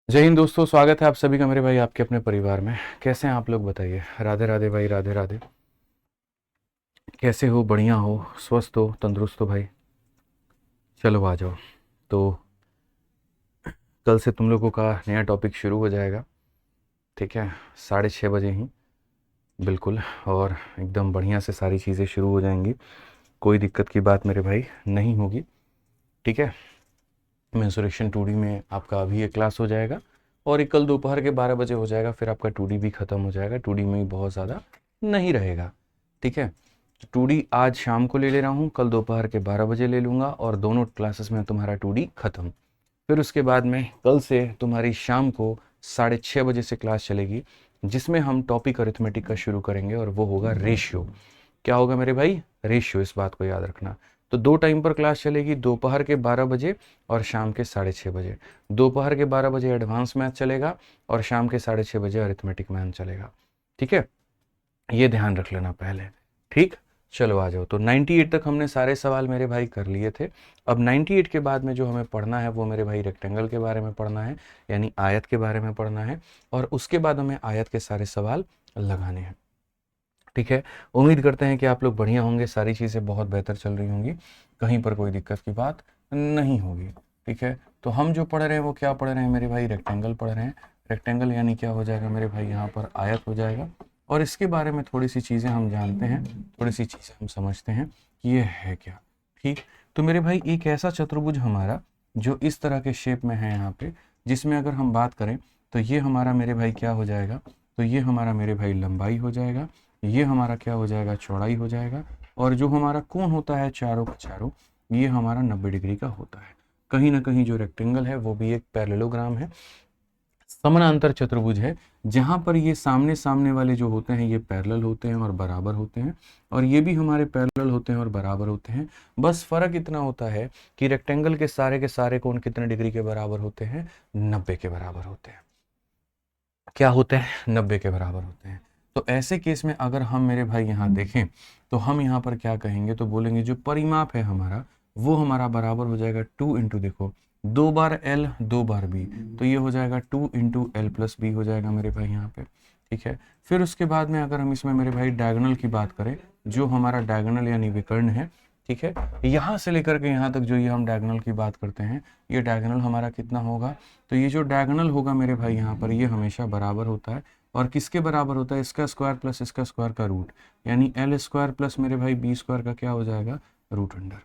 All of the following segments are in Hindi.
जय हिंद दोस्तों, स्वागत है आप सभी का मेरे भाई आपके अपने परिवार में। कैसे हैं आप लोग बताइए। राधे राधे भाई, राधे राधे। कैसे हो? बढ़िया हो? स्वस्थ हो? तंदुरुस्त हो भाई? चलो आ जाओ। तो कल से तुम लोगों का नया टॉपिक शुरू हो जाएगा। ठीक है, 6:30 बजे ही बिल्कुल। और एकदम बढ़िया से सारी चीज़ें शुरू हो जाएंगी। कोई दिक्कत की बात मेरे भाई नहीं होगी। ठीक है, मेंसुरेशन 2D में आपका अभी ये क्लास हो जाएगा और ये कल दोपहर के 12 बजे हो जाएगा। फिर आपका 2D भी ख़त्म हो जाएगा। 2D में भी बहुत ज़्यादा नहीं रहेगा। ठीक है, तो 2D आज शाम को ले रहा हूँ, कल दोपहर के 12 बजे ले लूँगा और दोनों क्लासेस में तुम्हारा 2D ख़त्म। फिर उसके बाद में कल से तुम्हारी शाम को 6:30 बजे से क्लास चलेगी, जिसमें हम टॉपिक अरिथमेटिक का शुरू करेंगे और वो होगा रेशियो। क्या होगा मेरे भाई? रेशियो। इस बात को याद रखना। तो दो टाइम पर क्लास चलेगी, दोपहर के 12 बजे और शाम के 6:30 बजे। दोपहर के 12 बजे एडवांस मैथ चलेगा और शाम के 6:30 बजे अरिथमेटिक मैथ चलेगा। ठीक है, ये ध्यान रख लेना पहले। ठीक, चलो आ जाओ। तो 98 तक हमने सारे सवाल मेरे भाई कर लिए थे। अब 98 के बाद में जो हमें पढ़ना है वो मेरे भाई रेक्टेंगल के बारे में पढ़ना है, यानी आयत के बारे में पढ़ना है। और उसके बाद हमें आयत के सारे सवाल लगाने हैं। ठीक है, उम्मीद करते हैं कि आप लोग बढ़िया होंगे, सारी चीज़ें बहुत बेहतर चल रही होंगी, कहीं पर कोई दिक्कत की बात नहीं होगी। ठीक है, तो हम जो पढ़ रहे हैं वो क्या पढ़ रहे हैं मेरे भाई? रेक्टेंगल पढ़ रहे हैं। रेक्टेंगल यानी क्या हो जाएगा मेरे भाई? यहाँ पर आयत हो जाएगा। और इसके बारे में थोड़ी सी चीज़ें हम जानते हैं, थोड़ी सी चीज़ें हम समझते हैं कि ये है क्या। ठीक, तो मेरे भाई एक ऐसा चतुर्भुज हमारा जो इस तरह के शेप में है यहाँ पे, जिसमें अगर हम बात करें तो ये हमारा मेरे भाई क्या हो जाएगा? तो ये हमारा मेरे भाई लंबाई हो जाएगा, ये हमारा क्या हो जाएगा? चौड़ाई हो जाएगा। और जो हमारा कोण होता है चारों का चारों, ये हमारा 90 डिग्री का होता है। कहीं ना कहीं जो रेक्टेंगल है वो भी एक पैरेललोग्राम है, समानांतर चतुर्भुज है, जहां पर ये सामने सामने वाले जो होते हैं ये पैरेलल होते हैं और बराबर होते हैं, और ये भी हमारे पैरेलल होते हैं और बराबर होते हैं। बस फर्क इतना होता है कि रेक्टेंगल के सारे कोण कितने डिग्री के बराबर होते हैं? 90 के बराबर होते हैं। क्या होते हैं? 90 के बराबर होते हैं। तो ऐसे केस में अगर हम मेरे भाई यहाँ देखें तो हम यहाँ पर क्या कहेंगे? तो बोलेंगे जो परिमाप है हमारा वो हमारा बराबर हो जाएगा 2 इंटू, देखो 2 बार L 2 बार B, तो ये हो जाएगा 2 इंटू L प्लस बी हो जाएगा मेरे भाई यहाँ पे। ठीक है, फिर उसके बाद में अगर हम इसमें मेरे भाई डायगोनल की बात करें, जो हमारा डायगोनल यानी विकर्ण है, ठीक है, यहाँ से लेकर के यहाँ तक जो ये हम डायगोनल की बात करते हैं, ये डायगोनल हमारा कितना होगा? तो ये जो डायगोनल होगा मेरे भाई यहाँ पर, ये हमेशा बराबर होता है। और किसके बराबर होता है? इसका स्क्वायर प्लस इसका स्क्वायर का रूट, यानी एल स्क्वायर प्लस मेरे भाई बी स्क्वायर का क्या हो जाएगा? Root under.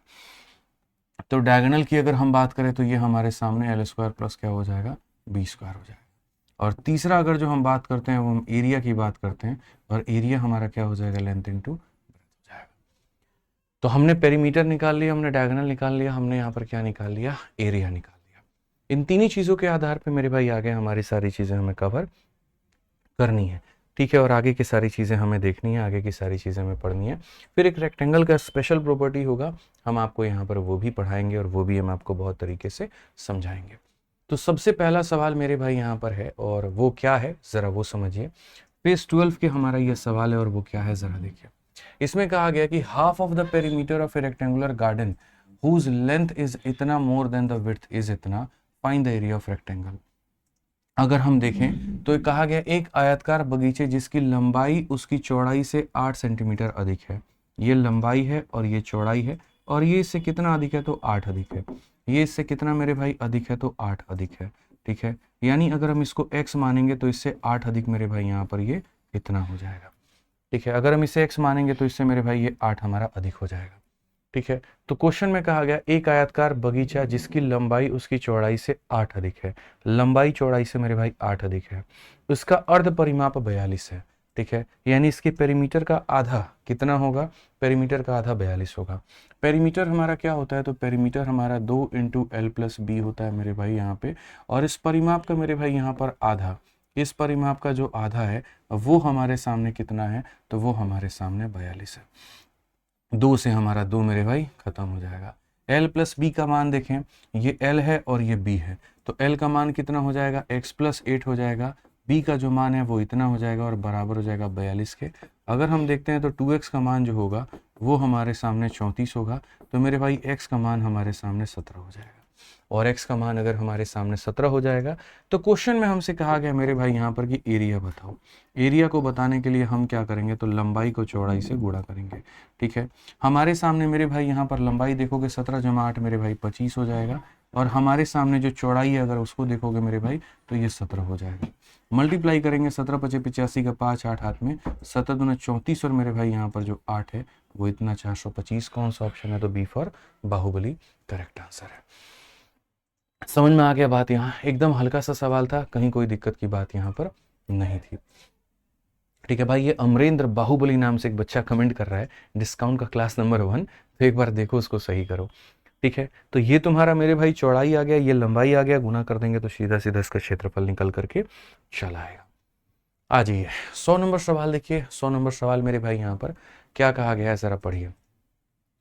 तो डायगोनल की अगर हम बात करें तो ये हमारे सामने एल स्क्वायर प्लस क्या हो जाएगा? बी स्क्वायर हो जाएगा। और तीसरा अगर जो हम बात करते हैं वो हम एरिया की बात करते हैं, और एरिया हमारा क्या हो जाएगा? लेंथ इंटू ब्रेथ हो जाएगा। तो हमने पेरीमीटर निकाल लिया, हमने डायगोनल निकाल लिया, हमने यहाँ पर क्या निकाल लिया? एरिया निकाल लिया। इन तीन ही चीज़ों के आधार पे मेरे भाई आगे हमारी सारी चीज़ें हमें कवर करनी है। ठीक है, और आगे की सारी चीज़ें हमें देखनी है, आगे की सारी चीज़ें हमें पढ़नी है। फिर एक रेक्टेंगल का स्पेशल प्रॉपर्टी होगा, हम आपको यहाँ पर वो भी पढ़ाएंगे और वो भी हम आपको बहुत तरीके से समझाएंगे। तो सबसे पहला सवाल मेरे भाई यहाँ पर है, और वो क्या है ज़रा वो समझिए। पेज 12 के हमारा ये सवाल है, और वो क्या है ज़रा देखिए। इसमें कहा गया कि half of the perimeter of a rectangular garden whose length is इतना more than the width is इतना, find the area of rectangle. अगर हम देखें तो कहा गया एक आयताकार बगीचे जिसकी लंबाई उसकी चौड़ाई से 8 सेंटीमीटर अधिक है। ये लंबाई है और ये चौड़ाई है, और ये इससे कितना अधिक है? तो 8 अधिक है। ये इससे कितना मेरे भाई अधिक है? तो 8 अधिक है। ठीक है, यानी अगर हम इसको x मानेंगे तो इससे 8 अधिक मेरे भाई यहाँ पर ये इतना हो जाएगा। ठीक है, अगर हम इसे x मानेंगे तो इससे मेरे भाई ये 8 हमारा अधिक हो जाएगा। ठीक है, तो क्वेश्चन में कहा गया एक आयताकार बगीचा जिसकी लंबाई उसकी चौड़ाई से 8 अधिक है। लंबाई चौड़ाई से मेरे भाई 8 अधिक है। उसका अर्ध परिमाप 42 है। ठीक है, यानी इसके पेरीमीटर का आधा कितना होगा? पेरीमीटर का आधा 42 होगा। पेरीमीटर हमारा क्या होता है? तो पेरीमीटर हमारा 2 इंटू एल प्लस बी होता है मेरे भाई यहाँ पे। और इस परिमाप का मेरे भाई यहाँ पर आधा, इस परिमाप का जो आधा है वो हमारे सामने कितना है? तो वो हमारे सामने 42 है। 2 से हमारा 2 मेरे भाई खत्म हो जाएगा। L प्लस बी का मान देखें, ये L है और ये B है, तो L का मान कितना हो जाएगा? x प्लस 8 हो जाएगा। B का जो मान है वो इतना हो जाएगा और बराबर हो जाएगा 42 के। अगर हम देखते हैं तो 2x का मान जो होगा वो हमारे सामने 34 होगा, तो मेरे भाई x का मान हमारे सामने 17 हो जाएगा। और x का मान अगर हमारे सामने 17 हो जाएगा तो क्वेश्चन में हमसे कहा गया मेरे भाई यहाँ पर कि एरिया बताओ। एरिया को बताने के लिए हम क्या करेंगे, तो लंबाई को चौड़ाई से गुणा करेंगे। ठीक है, हमारे सामने मेरे भाई यहाँ पर लंबाई देखोगे 17 जमा 8 मेरे भाई 25 हो जाएगा, और हमारे सामने जो चौड़ाई है अगर उसको देखोगे मेरे भाई तो ये 17 हो जाएगा। मल्टीप्लाई करेंगे 17 पचे 85 का 5 8 हाथ में 17 दूना 34, और मेरे भाई यहाँ पर जो 8 है वो इतना 425। कौन सा ऑप्शन है, तो B for Baahubali correct answer है। समझ में आ गया बात? यहाँ एकदम हल्का सा सवाल था, कहीं कोई दिक्कत की बात यहाँ पर नहीं थी। ठीक है भाई, ये अमरेंद्र बाहुबली नाम से एक बच्चा कमेंट कर रहा है डिस्काउंट का क्लास नंबर 1, तो एक बार देखो उसको सही करो। ठीक है, तो ये तुम्हारा मेरे भाई चौड़ाई आ गया, ये लंबाई आ गया, गुना कर देंगे तो सीधा सीधा इसका क्षेत्रफल निकल करके चला आएगा। आ जाइए 100 नंबर सवाल देखिए। 100 नंबर सवाल मेरे भाई यहाँ पर क्या कहा गया है, जरा पढ़िए।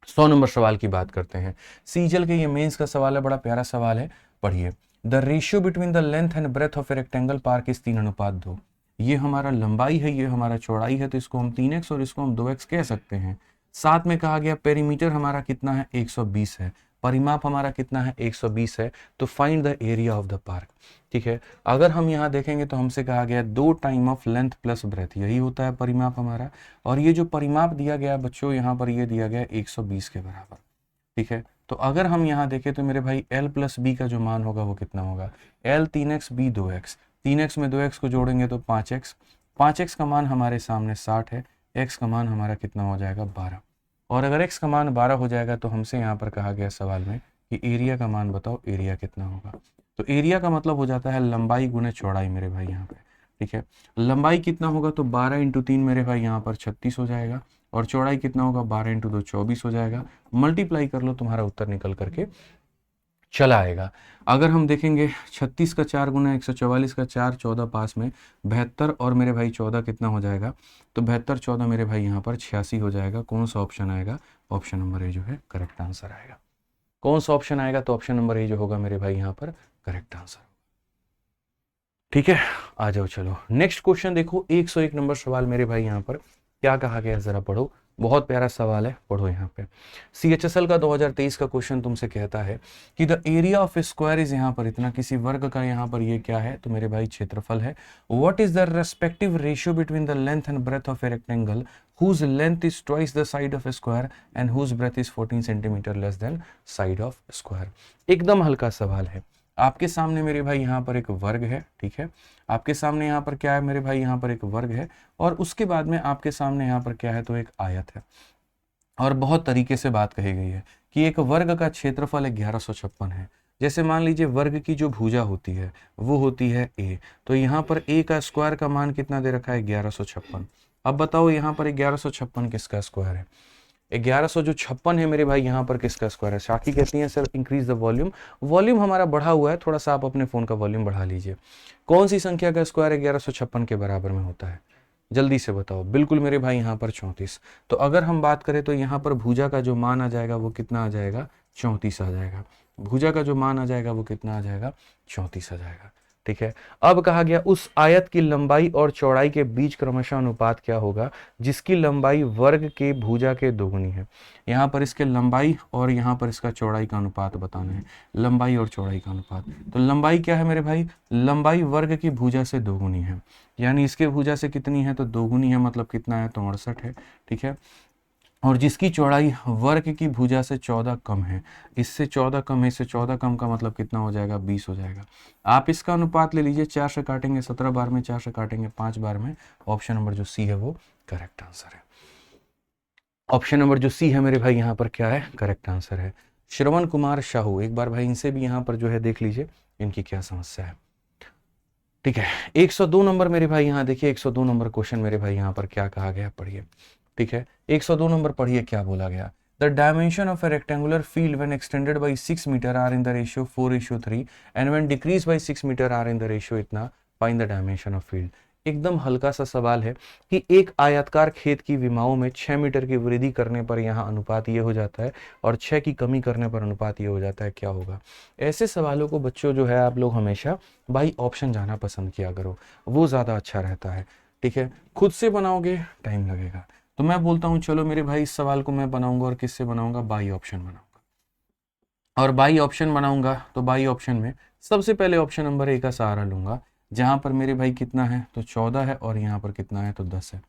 100 नंबर सवाल की बात करते हैं। सीजल के ये मेंस का सवाल है, बड़ा प्यारा सवाल है, पढ़िए। The ratio between the length and breadth of a rectangle park is 3:2। ये हमारा लंबाई है, ये हमारा चौड़ाई है, तो इसको हम 3x और इसको हम 2x कह सकते हैं। साथ में कहा गया पेरीमीटर हमारा कितना है, 120 है। परिमाप हमारा कितना है, 120 है। तो find the area of the park. ठीक है, अगर हम यहाँ देखेंगे तो हमसे कहा गया 2 time of length plus breadth, यही होता है परिमाप हमारा। और ये जो परिमाप दिया गया बच्चों यहाँ पर ये दिया गया 120 के बराबर। ठीक है, तो अगर हम यहाँ देखें तो मेरे भाई l प्लस बी का जो मान होगा वो कितना होगा, l 3x b 2x, 3x में 2x को जोड़ेंगे तो 5x, 5x का मान हमारे सामने 60 है, x का मान हमारा कितना हो जाएगा 12। और अगर x का मान 12 हो जाएगा तो हमसे यहाँ पर कहा गया सवाल में कि एरिया का मान बताओ, एरिया कितना होगा। तो एरिया का मतलब हो जाता है लंबाई गुने चौड़ाई मेरे भाई यहाँ पे। ठीक है, लंबाई कितना होगा, तो 12 × 3 मेरे भाई यहाँ पर 36 हो जाएगा, और चौड़ाई कितना होगा, 12 × 2 24 हो जाएगा। मल्टीप्लाई कर लो, तुम्हारा उत्तर निकल करके चला आएगा। अगर हम देखेंगे 36 का 4 गुना 144 का 4, 14 पास में 72, और मेरे भाई 14 कितना हो जाएगा, तो 72 14 मेरे भाई यहाँ पर 86 हो जाएगा। कौन सा ऑप्शन आएगा, ऑप्शन नंबर ए जो है करेक्ट आंसर आएगा। कौन सा ऑप्शन आएगा, तो ऑप्शन नंबर ए जो होगा मेरे भाई यहाँ पर करेक्ट आंसर। ठीक है, आ जाओ चलो नेक्स्ट क्वेश्चन देखो। 101 नंबर सवाल मेरे भाई यहाँ पर क्या कहा गया है, जरा पढ़ो। बहुत प्यारा सवाल है, पढ़ो यहाँ पे। CHSL का 2023 का क्वेश्चन तुमसे कहता है कि the area of A square is, यहाँ पर इतना किसी वर्ग का यहाँ पर ये क्या है, तो मेरे भाई क्षेत्रफल है। What is the respective ratio between the length and breadth of a rectangle whose length is twice the side of a square and whose breadth is 14 centimetre less than side of square. एकदम हल्का सवाल है। आपके सामने मेरे भाई यहाँ पर एक वर्ग है। ठीक है, आपके सामने यहाँ पर क्या है मेरे भाई, यहाँ पर एक वर्ग है, और उसके बाद में आपके सामने यहाँ पर क्या है, तो एक आयत है। और बहुत तरीके से बात कही गई है कि एक वर्ग का क्षेत्रफल 1156 है। जैसे मान लीजिए वर्ग की जो भुजा होती है वो होती है a, तो यहाँ पर a का स्क्वायर का मान कितना दे रखा है, 1156। अब बताओ यहाँ पर 1156 किसका स्क्वायर है, 1100 जो 56 है मेरे भाई यहाँ पर किसका स्क्वायर है। साकी कहती है sir increase the volume, volume हमारा बढ़ा हुआ है, थोड़ा सा आप अपने फोन का वॉल्यूम बढ़ा लीजिए। कौन सी संख्या का स्क्वायर 1156 के बराबर में होता है, जल्दी से बताओ। बिल्कुल मेरे भाई यहाँ पर 34। तो अगर हम बात करें तो यहाँ पर भुजा का जो मान आ जाएगा वो कितना आ जाएगा, 34 आ जाएगा। भुजा का जो मान आ जाएगा वो कितना आ जाएगा, 34 आ जाएगा। ठीक है, अब कहा गया उस आयत की लंबाई और चौड़ाई के बीच क्रमशः अनुपात क्या होगा जिसकी लंबाई वर्ग के भुजा के दोगुनी है। यहाँ पर इसके लंबाई और यहाँ पर इसका चौड़ाई का अनुपात बताना है, लंबाई और चौड़ाई का अनुपात। तो लंबाई क्या है मेरे भाई, लंबाई वर्ग की भुजा से दोगुनी है, यानी इसके भुजा से कितनी है, तो दोगुनी है, मतलब कितना है, तो 68 है। ठीक है, और जिसकी चौड़ाई वर्ग की भुजा से 14 कम है, इससे 14 कम है, इससे 14 कम का मतलब कितना हो जाएगा, 20 हो जाएगा। आप इसका अनुपात ले लीजिए, 4 से काटेंगे 17 बार में, 4 से काटेंगे 5 बार में। ऑप्शन नंबर जो सी है वो करेक्ट आंसर है। ऑप्शन नंबर जो सी है मेरे भाई यहाँ पर क्या है, करेक्ट आंसर है। श्रवण कुमार साहू, एक बार भाई इनसे भी यहाँ पर जो है देख लीजिए इनकी क्या समस्या है। ठीक है, 102 नंबर मेरे भाई यहाँ देखिए, 102 नंबर क्वेश्चन मेरे भाई यहाँ पर क्या कहा गया, पढ़िए। ठीक है, 102 नंबर पढ़िए क्या बोला गया। The dimension of a rectangular field when extended by 6 metre are in the ratio 4:3 and when decrease by 6 metre are in the ratio इतना, find the dimension of field. एकदम हल्का सा सवाल है कि एक आयताकार खेत की विमाओं में 6 मीटर की वृद्धि करने पर यहाँ अनुपात ये हो जाता है और 6 की कमी करने पर अनुपात ये हो जाता है, क्या होगा। ऐसे सवालों को बच्चों जो है आप लोग हमेशा बाई ऑप्शन जाना पसंद किया करो, वो ज़्यादा अच्छा रहता है। ठीक है, खुद से बनाओगे टाइम लगेगा, तो मैं बोलता हूँ चलो मेरे भाई इस सवाल को मैं बनाऊंगा, और किससे बनाऊंगा, बाई ऑप्शन बनाऊंगा। और बाई ऑप्शन बनाऊंगा तो बाई ऑप्शन में सबसे पहले ऑप्शन नंबर ए का सहारा लूंगा, जहां पर मेरे भाई कितना है तो 14 है और यहाँ पर कितना है तो 10 है।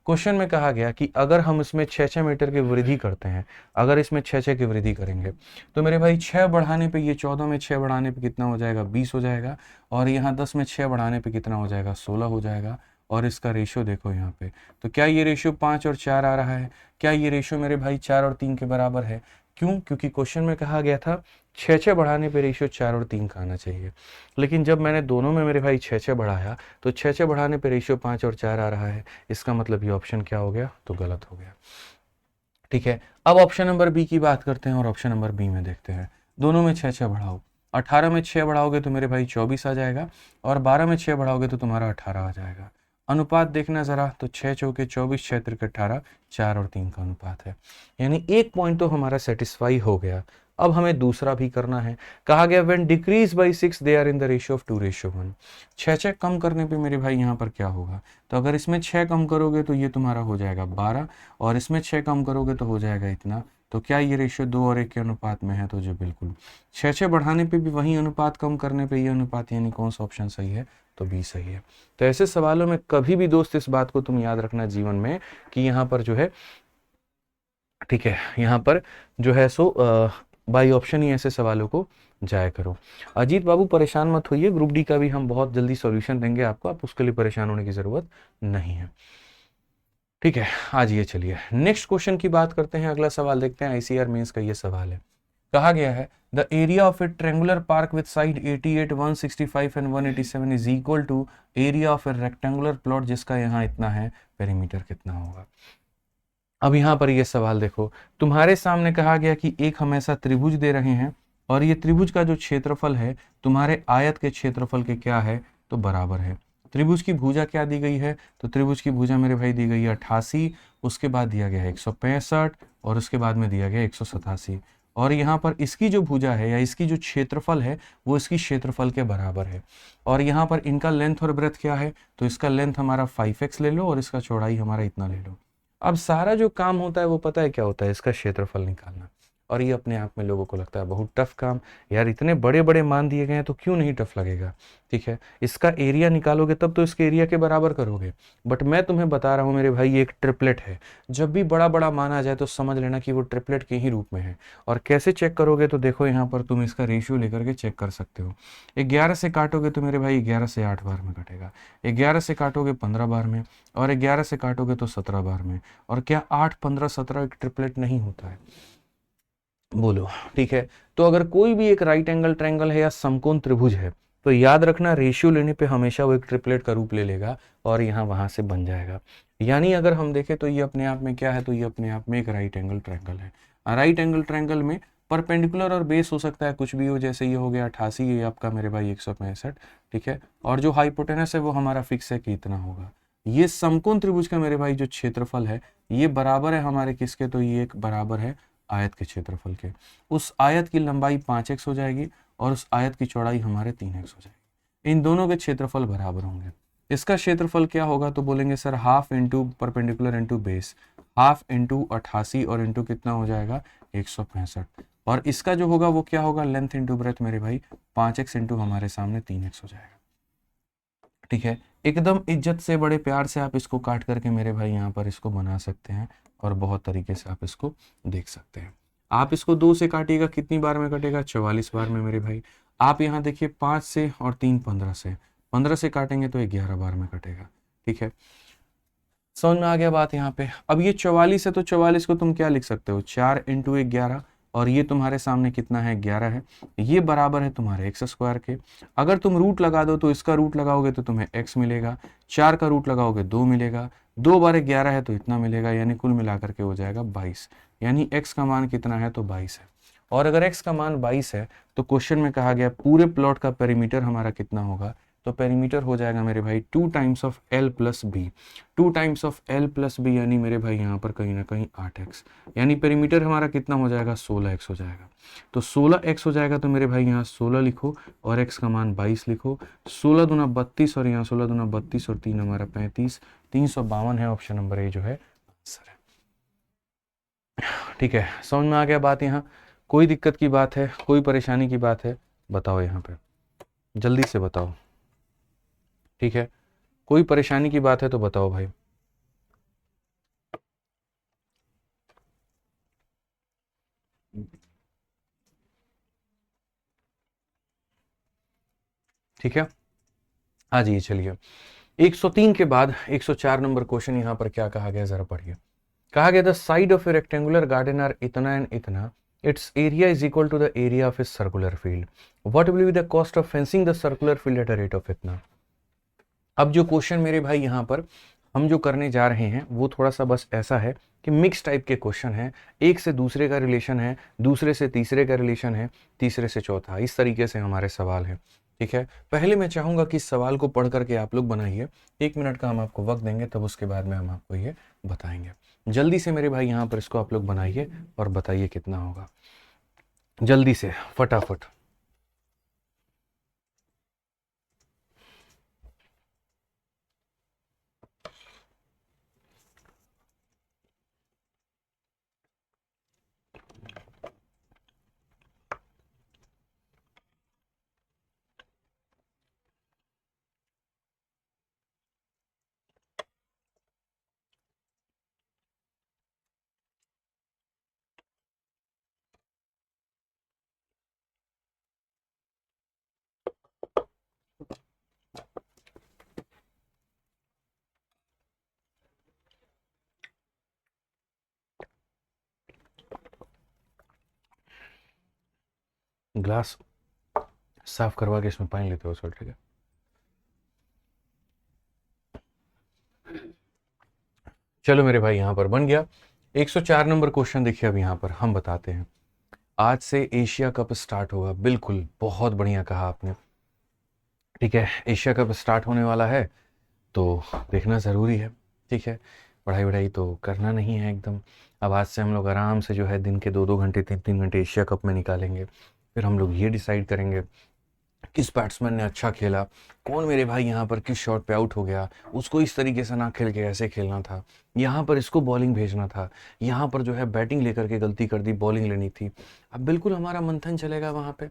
क्वेश्चन में कहा गया कि अगर हम इसमें 6 मीटर की वृद्धि करते हैं, अगर इसमें 6 की वृद्धि करेंगे तो मेरे भाई 6 बढ़ाने पे, ये 14 में 6 बढ़ाने पे कितना हो जाएगा 20 हो जाएगा, और यहाँ 10 में 6 बढ़ाने पे कितना हो जाएगा 16 हो जाएगा। और इसका रेशियो देखो यहाँ पे, तो क्या ये रेशियो 5 और 4 आ रहा है? क्या ये रेशियो मेरे भाई 4 और 3 के बराबर है? क्यों? क्योंकि क्वेश्चन में कहा गया था 6 बढ़ाने पे रेशियो 4 और 3 का आना चाहिए, लेकिन जब मैंने दोनों में मेरे भाई 6 बढ़ाया तो 6 बढ़ाने पे रेशियो 5 और 4 आ रहा है। इसका मतलब ये ऑप्शन क्या हो गया तो गलत हो गया। ठीक है, अब ऑप्शन नंबर बी की बात करते हैं और ऑप्शन नंबर बी में देखते हैं। दोनों में 6 बढ़ाओ, 18 में 6 बढ़ाओगे तो मेरे भाई 24 आ जाएगा, और 12 में 6 बढ़ाओगे तो तुम्हारा 18 आ जाएगा। अनुपात देखना ज़रा, तो 6 चौके 24, 6 तिरके 18, 4 और 3 का अनुपात है। यानी एक पॉइंट तो हमारा सेटिस्फाई हो गया। अब हमें दूसरा भी करना है। कहा गया when decrease by 6 they are in the ratio of 2:1। 6 कम करने पे मेरे भाई यहाँ पर क्या होगा, तो अगर इसमें 6 कम करोगे तो ये तुम्हारा हो जाएगा 12, और इसमें 6 कम करोगे तो हो जाएगा इतना। तो क्या ये रेशियो 2 और 1 के अनुपात में है? तो जो बिल्कुल। 6 बढ़ाने पे भी वही अनुपात, कम करने पे ये अनुपात, यानी कौन सा ऑप्शन सही है? तो बी सही है। तो ऐसे सवालों में कभी भी दोस्त इस बात को तुम याद रखना जीवन में कि यहाँ पर जो है, ठीक है, यहाँ पर जो है सो बाई ऑप्शन ही ऐसे सवालों को जाया करो। अजीत बाबू परेशान मत होइए, ग्रुप डी का भी हम बहुत जल्दी सॉल्यूशन देंगे आपको, आप उसके लिए परेशान होने की जरूरत नहीं है। ठीक है, आज ये चलिए नेक्स्ट क्वेश्चन की बात करते हैं। अगला सवाल देखते हैं, आईसीआर मेंस का ये सवाल है। कहा गया है the area of a triangular park with side 88, 165 and 187 is equal to area of a rectangular plot जिसका यहाँ इतना है, पेरीमीटर कितना होगा? अब यहाँ पर ये सवाल देखो, तुम्हारे सामने कहा गया कि एक हम ऐसा त्रिभुज दे रहे हैं, और ये त्रिभुज का जो क्षेत्रफल है तुम्हारे आयत के क्षेत्रफल के क्या है तो बराबर है। त्रिभुज की भुजा क्या दी गई है? तो त्रिभुज की भुजा मेरे भाई दी गई है 88, उसके बाद दिया गया है 165, और उसके बाद में दिया गया 187, और यहाँ पर इसकी जो भुजा है या इसकी जो क्षेत्रफल है वो इसकी क्षेत्रफल के बराबर है। और यहाँ पर इनका लेंथ और ब्रेथ क्या है? तो इसका लेंथ हमारा 5x ले लो और इसका चौड़ाई हमारा इतना ले लो। अब सारा जो काम होता है वो पता है क्या होता है? इसका क्षेत्रफल निकालना। और ये अपने आप में लोगों को लगता है बहुत टफ काम, यार इतने बड़े बड़े मान दिए गए हैं तो क्यों नहीं टफ लगेगा। ठीक है, इसका एरिया निकालोगे तब तो इसके एरिया के बराबर करोगे, बट मैं तुम्हें बता रहा हूँ मेरे भाई ये एक ट्रिपलेट है। जब भी बड़ा बड़ा मान आ जाए तो समझ लेना कि वो ट्रिपलेट के ही रूप में है। और कैसे चेक करोगे? तो देखो यहाँ पर तुम इसका रेशियो लेकर के चेक कर सकते हो। 11 से काटोगे तो मेरे भाई 11 से 8 बार में कटेगा, 11 से काटोगे 15 बार में, और 11 से काटोगे तो 17 बार में। और क्या 8, 15, 17 एक ट्रिपलेट नहीं होता है? बोलो। ठीक है, तो अगर कोई भी एक राइट एंगल ट्रायंगल है या समकोण त्रिभुज है तो याद रखना रेशियो लेने पे हमेशा वो एक ट्रिपलेट का रूप ले लेगा और यहाँ वहां से बन जाएगा। यानी अगर हम देखें तो ये अपने आप में क्या है? तो ये अपने आप में एक राइट एंगल ट्रायंगल है। राइट एंगल ट्रायंगल में परपेंडिकुलर और बेस हो सकता है कुछ भी हो, जैसे ये हो गया 88, ये आपका मेरे भाई 165। ठीक है, और जो हाइपोटेनस है वो हमारा फिक्स है कि इतना होगा। ये समकोण त्रिभुज का मेरे भाई जो क्षेत्रफल है ये बराबर है हमारे किसके? तो ये एक बराबर है आयत के क्षेत्रफल के। उस आयत की लंबाई 5x हो जाएगी और उस आयत की चौड़ाई हमारे 3x हो जाएगी। इन दोनों के क्षेत्रफल बराबर होंगे। इसका क्षेत्रफल क्या होगा? तो बोलेंगे sir half into perpendicular into base, half into 88 और इंटू कितना हो जाएगा 165। और इसका जो होगा वो क्या होगा? लेंथ इंटू ब्रेथ मेरे भाई 5x इंटू हमारे सामने 3x हो जाएगा। ठीक है, एकदम इज्जत से बड़े प्यार से आप इसको काट करके मेरे भाई यहाँ पर इसको बना सकते हैं और बहुत तरीके से आप इसको देख सकते हैं। आप इसको 2 से काटिएगा, कितनी बार में कटेगा? 44 बार में मेरे भाई। आप यहाँ देखिए 5 से और 3 15 से, 15 से काटेंगे तो 11 बार में कटेगा। ठीक है, समझ में आ गया बात यहाँ पे। अब ये 44 है तो 44 को तुम क्या लिख सकते हो? 4 इंटू 11, और ये तुम्हारे सामने कितना है? 11 है। ये बराबर है तुम्हारे एक्स स्क्वायर के। अगर तुम रूट लगा दो तो इसका रूट लगाओगे तो तुम्हें x मिलेगा, 4 का रूट लगाओगे 2 मिलेगा, 2 बार 11 है तो इतना मिलेगा, यानी कुल मिलाकर के हो जाएगा 22। यानी x का मान कितना है? तो 22 है। और अगर x का मान 22 है तो क्वेश्चन में कहा गया पूरे प्लॉट का पेरीमीटर हमारा कितना होगा? तो पेरीमीटर हो जाएगा मेरे भाई 2 times of l plus B. 2 times of l plus B यानी मेरे भाई यहाँ पर कहीं ना कहीं 8x, यानी पेरीमीटर हमारा कितना हो जाएगा? 16x हो जाएगा। तो 16x हो जाएगा तो मेरे भाई यहाँ 16 लिखो और x का मान 22 लिखो। 16 दूना 32 और यहाँ 16 दूना 32 और 3 हमारा 35, 352 है। ऑप्शन नंबर ए जो है आंसर है। ठीक है, समझ में आ गया बात। यहाँ कोई दिक्कत की बात है, कोई परेशानी की बात है, बताओ यहाँ पे, जल्दी से बताओ। ठीक है, कोई परेशानी की बात है तो बताओ भाई। ठीक है, आ जाइए चलिए। 103 के बाद 104 नंबर क्वेश्चन यहाँ पर क्या कहा गया, जरा पढ़िए। कहा गया the side of a rectangular garden are इतना एंड इतना, its area is equal to the area of a circular field, what will be the cost of fencing the circular field at a rate of इतना। अब जो क्वेश्चन मेरे भाई यहाँ पर हम जो करने जा रहे हैं वो थोड़ा सा बस ऐसा है कि मिक्स टाइप के क्वेश्चन है, एक से दूसरे का रिलेशन है, दूसरे से तीसरे का रिलेशन है, तीसरे से चौथा, इस तरीके से हमारे सवाल हैं। ठीक है, पहले मैं चाहूंगा कि इस सवाल को पढ़ करके आप लोग बनाइए, 1 मिनट का हम आपको वक्त देंगे, तब उसके बाद में हम आपको ये बताएंगे। जल्दी से मेरे भाई यहाँ पर इसको आप लोग बनाइए और बताइए कितना होगा, जल्दी से फटाफट। ग्लास साफ करवा के इसमें पानी लेते हो सर, ठीक है। चलो मेरे भाई यहाँ पर बन गया 104 नंबर क्वेश्चन। देखिए अब यहाँ पर हम बताते हैं, आज से एशिया कप स्टार्ट होगा, बिल्कुल बहुत बढ़िया कहा आपने। ठीक है, एशिया कप स्टार्ट होने वाला है तो देखना ज़रूरी है। ठीक है, पढ़ाई वढ़ाई तो करना नहीं है एकदम। अब आज से हम लोग आराम से जो है दिन के 2-2 घंटे 3-3 घंटे एशिया कप में निकालेंगे, फिर हम लोग ये डिसाइड करेंगे किस बैट्समैन ने अच्छा खेला, कौन मेरे भाई यहाँ पर किस शॉट पे आउट हो गया, उसको इस तरीके से ना खेल के ऐसे खेलना था, यहाँ पर इसको बॉलिंग भेजना था, यहाँ पर जो है बैटिंग लेकर के गलती कर दी, बॉलिंग लेनी थी। अब बिल्कुल हमारा मंथन चलेगा वहाँ पे,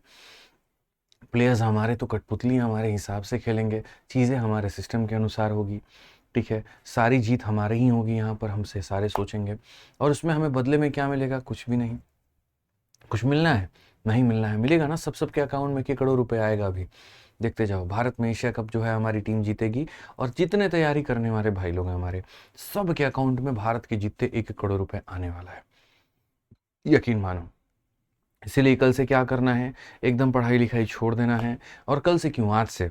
प्लेयर्स हमारे तो कठपुतली हमारे हिसाब से खेलेंगे, चीज़ें हमारे सिस्टम के अनुसार होगी। ठीक है, सारी जीत हमारी ही होगी, यहाँ पर हमसे सारे सोचेंगे, और उसमें हमें बदले में क्या मिलेगा, कुछ भी नहीं। कुछ मिलना है, नहीं मिलना है, मिलेगा ना, सब सबके अकाउंट में के करोड़ रुपए आएगा अभी। देखते जाओ, भारत में एशिया कप जो है हमारी टीम जीतेगी, और जितने तैयारी करने वाले भाई लोग हैं हमारे, सब के अकाउंट में भारत के जीतते 1-1 करोड़ रुपए आने वाला है, यकीन मानो। इसीलिए कल से क्या करना है, एकदम पढ़ाई लिखाई छोड़ देना है, और कल से क्यों, आज से,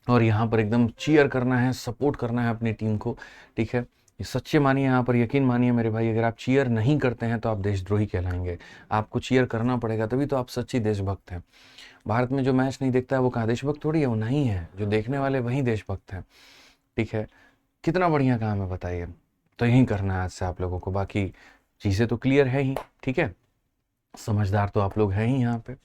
और यहाँ पर एकदम चीयर करना है, सपोर्ट करना है अपनी टीम को। ठीक है, ये सच्चे मानिए, यहाँ पर यकीन मानिए मेरे भाई, अगर आप चीयर नहीं करते हैं तो आप देशद्रोही कहलाएंगे। आपको चीयर करना पड़ेगा, तभी तो आप सच्ची देशभक्त हैं। भारत में जो मैच नहीं देखता है वो कहाँ देशभक्त थोड़ी है, वो नहीं है, जो देखने वाले वही देशभक्त हैं। ठीक है, कितना बढ़िया काम है बताइए। तो यही करना है आज से आप लोगों को, बाकी चीज़ें तो क्लियर है ही। ठीक है, समझदार तो आप लोग हैं ही यहाँ पे।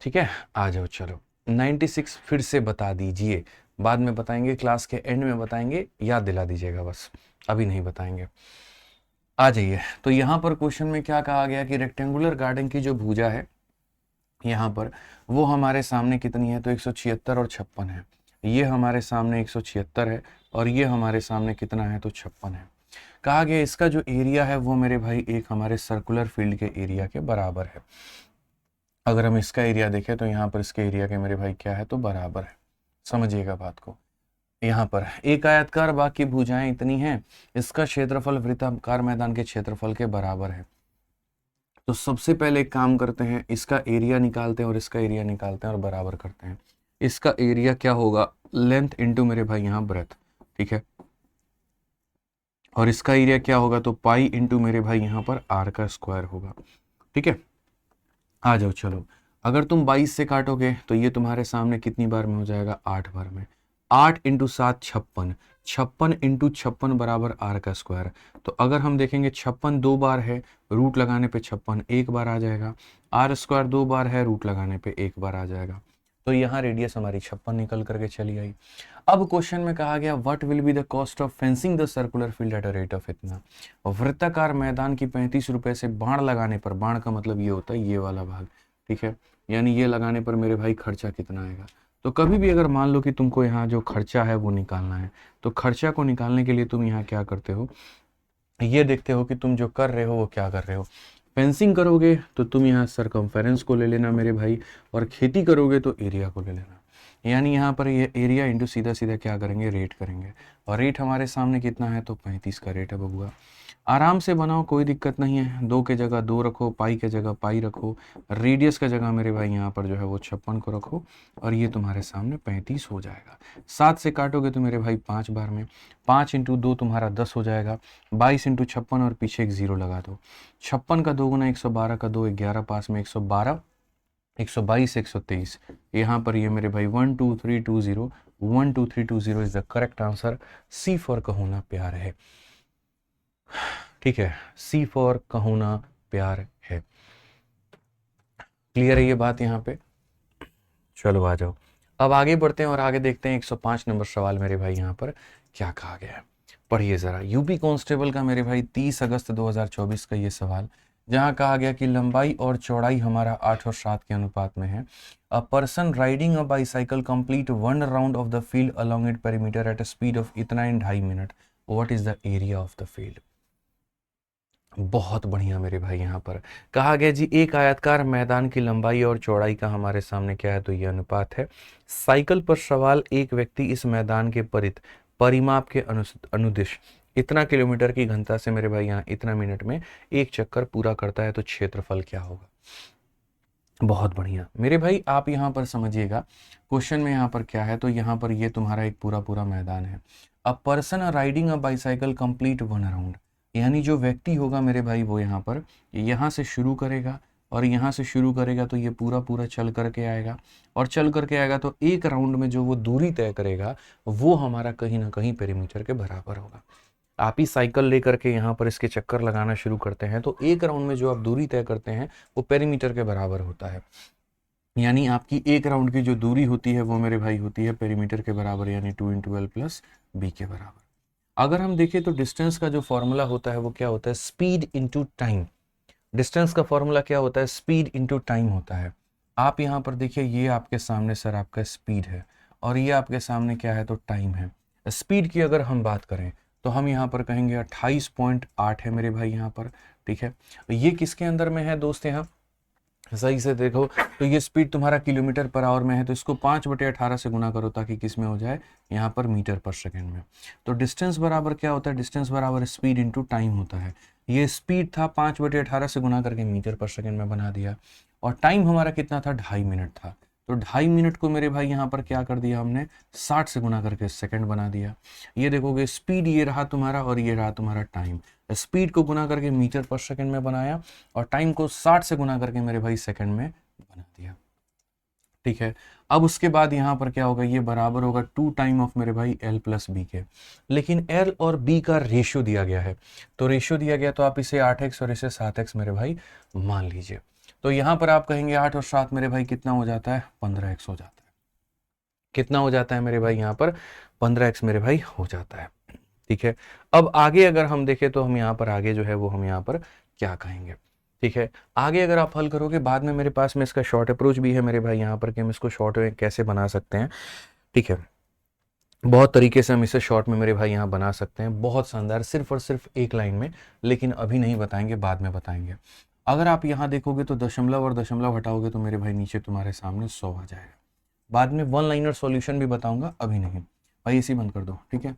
ठीक है, आ जाओ चलो। 96 फिर से बता दीजिए, बाद में बताएंगे, क्लास के एंड में बताएंगे, याद दिला दीजिएगा बस, अभी नहीं बताएंगे। आ जाइए, तो यहाँ पर क्वेश्चन में क्या कहा गया कि रेक्टेंगुलर गार्डन की जो भुजा है यहाँ पर, वो हमारे सामने कितनी है, तो 176 और 56 है। ये हमारे सामने 176 है, और ये हमारे सामने कितना है, तो 56 है। कहा गया इसका जो एरिया है वो मेरे भाई एक हमारे सर्कुलर फील्ड के एरिया के बराबर है। अगर हम इसका एरिया देखें तो यहाँ पर इसके एरिया के मेरे भाई क्या है, तो बराबर है। समझिएगा बात को, यहाँ पर एक आयतकार बाग की भुजाएं इतनी हैं, इसका क्षेत्रफल वृत्ताकार मैदान के क्षेत्रफल के बराबर है। तो सबसे पहले एक काम करते हैं, इसका एरिया निकालते हैं और इसका एरिया निकालते हैं और बराबर करते हैं। इसका एरिया क्या होगा, लेंथ इंटू मेरे भाई यहाँ ब्रेथ। ठीक है, और इसका एरिया क्या होगा, तो पाई इंटू मेरे भाई यहाँ पर आर का स्क्वायर होगा। ठीक है, आ जाओ चलो। अगर तुम 22 से काटोगे तो ये तुम्हारे सामने कितनी बार में हो जाएगा, 8 बार में। 8 इंटू 7 56, 56 इंटू 56 बराबर आर का स्क्वायर। तो अगर हम देखेंगे 56 2 बार है, रूट लगाने पे 56 1 बार आ जाएगा, आर स्क्वायर 2 बार है, रूट लगाने पे 1 बार आ जाएगा। तो यहाँ रेडियस हमारी 56 निकल करके चली आई। अब क्वेश्चन में कहा गया what will be the cost of fencing the circular field at a rate of इतना। वृत्ताकार मैदान की 35 रुपए से बाण लगाने पर, बाण का मतलब ये होता है ये वाला भाग, ठीक है, यानी ये लगाने पर मेरे भाई खर्चा कितना आएगा। तो कभी भी अगर मान लो कि तुमको यहाँ जो खर्चा है वो निकालना है, तो खर्चा को निकालने के लिए तुम यहाँ क्या करते हो, ये देखते हो कि तुम जो कर रहे हो वो क्या कर रहे हो। फेंसिंग करोगे तो तुम यहाँ सरकमफेरेंस को ले लेना मेरे भाई, और खेती करोगे तो एरिया को ले लेना। यानी यहाँ पर ये एरिया इंटू सीधा सीधा क्या करेंगे, रेट करेंगे, और रेट हमारे सामने कितना है, तो 35 का रेट है बबुआ। आराम से बनाओ, कोई दिक्कत नहीं है, 2 के जगह 2 रखो, पाई के जगह पाई रखो, रेडियस का जगह मेरे भाई यहाँ पर जो है वो 56 को रखो, और ये तुम्हारे सामने 35 हो जाएगा। 7 से काटोगे तो मेरे भाई 5 बार में, 5 इंटू 2 तुम्हारा 10 हो जाएगा, 22 इंटू 56 और पीछे एक 0 लगा दो। 56 का 2 गुना 112 का 2, 11 पास में 112, 122, 123। यहाँ पर ये मेरे भाई 12320, 12320 is the correct answer. C for Kaho Naa Pyaar Hai, ठीक है, सी फॉर कहोना प्यार है। क्लियर है ये बात यहाँ पे? चलो आ जाओ, अब आगे बढ़ते हैं और आगे देखते हैं 105 नंबर सवाल मेरे भाई यहाँ पर क्या कहा गया है। पढ़िए जरा, यूपी कांस्टेबल का मेरे भाई 30 अगस्त 2024 का ये सवाल, जहाँ कहा गया कि लंबाई और चौड़ाई हमारा 8 और 7 के अनुपात में है। A person riding a bicycle complete 1 round of the field along it perimeter at a speed of इतना इन 2.5 minute, what is the area of the field. बहुत बढ़िया मेरे भाई, यहाँ पर कहा गया जी एक आयताकार मैदान की लंबाई और चौड़ाई का हमारे सामने क्या है, तो ये अनुपात है। साइकिल पर सवाल एक व्यक्ति इस मैदान के परिमाप के अनुदिश इतना किलोमीटर की घनता से मेरे भाई यहाँ इतना मिनट में एक चक्कर पूरा करता है, तो क्षेत्रफल क्या होगा। बहुत बढ़िया मेरे भाई, आप यहाँ पर समझिएगा क्वेश्चन में यहाँ पर क्या है, तो यहाँ पर ये तुम्हारा एक पूरा पूरा मैदान है। A person riding a bicycle complete 1 round, यानी जो व्यक्ति होगा मेरे भाई वो यहाँ पर यहाँ से शुरू करेगा, और यहाँ से शुरू करेगा तो ये पूरा पूरा चल करके आएगा, और चल करके आएगा तो एक राउंड में जो वो दूरी तय करेगा वो हमारा कहीं ना कहीं पेरीमीटर के बराबर होगा। आप ही साइकिल लेकर के यहाँ पर इसके चक्कर लगाना शुरू करते हैं तो एक राउंड में जो आप दूरी तय करते हैं वो पेरीमीटर के बराबर होता है। यानी आपकी एक राउंड की जो दूरी होती है वो मेरे भाई होती है पेरीमीटर के बराबर, यानी 2 × L + B के बराबर। अगर हम देखें तो डिस्टेंस का जो फॉर्मूला होता है वो क्या होता है, स्पीड इंटू टाइम। डिस्टेंस का फॉर्मूला क्या होता है, स्पीड इंटू टाइम होता है। आप यहाँ पर देखिए, ये आपके सामने सर आपका स्पीड है, और ये आपके सामने क्या है, तो टाइम है। स्पीड की अगर हम बात करें तो हम यहाँ पर कहेंगे 28.8 है मेरे भाई यहाँ पर, ठीक है। ये किसके अंदर में है दोस्त, यहाँ सही से देखो तो ये स्पीड तुम्हारा किलोमीटर पर आवर में है, तो इसको 5/18 से गुना करो ताकि किस में हो जाए, यहाँ पर मीटर पर सेकेंड में। तो डिस्टेंस बराबर क्या होता है, डिस्टेंस बराबर स्पीड इंटू टाइम होता है। ये स्पीड था 5/18 से गुना करके मीटर पर सेकेंड में बना दिया, और टाइम हमारा कितना था, 2.5 मिनट था। तो 2.5 मिनट को मेरे भाई यहाँ पर क्या कर दिया हमने, 60 से गुना करके सेकंड बना दिया। ये देखोगे स्पीड ये रहा तुम्हारा, और ये रहा तुम्हारा टाइम। स्पीड को गुना करके मीटर पर सेकंड में बनाया, और टाइम को 60 से गुना करके मेरे भाई सेकंड में बना दिया, ठीक है। अब उसके बाद यहाँ पर क्या होगा, ये बराबर होगा 2 टाइम ऑफ मेरे भाई L + B के। लेकिन L और B का रेशियो दिया गया है, तो रेशियो दिया गया तो आप इसे 8x और इसे 7x मेरे भाई मान लीजिए। तो यहाँ पर आप कहेंगे 8 और 7 मेरे भाई कितना हो जाता है, 15x हो जाता है। कितना हो जाता है मेरे भाई यहाँ पर, 15x मेरे भाई हो जाता है, ठीक है। अब आगे अगर हम देखें तो हम यहाँ पर आगे जो है वो हम यहाँ पर क्या कहेंगे, ठीक है। आगे अगर आप हल करोगे, बाद में मेरे पास में इसका शॉर्ट अप्रोच भी है मेरे भाई यहाँ पर कि हम इसको शॉर्ट में कैसे बना सकते हैं, ठीक है। बहुत तरीके से हम इसे शॉर्ट में मेरे भाई यहाँ बना सकते हैं, बहुत शानदार, सिर्फ और सिर्फ एक लाइन में, लेकिन अभी नहीं बताएंगे, बाद में बताएंगे। अगर आप यहाँ देखोगे तो दशमलव और दशमलव हटाओगे तो मेरे भाई नीचे तुम्हारे सामने 100 आ जाएगा। बाद में 1 लाइनर सॉल्यूशन भी बताऊंगा, अभी नहीं भाई, इसी बंद कर दो, ठीक है।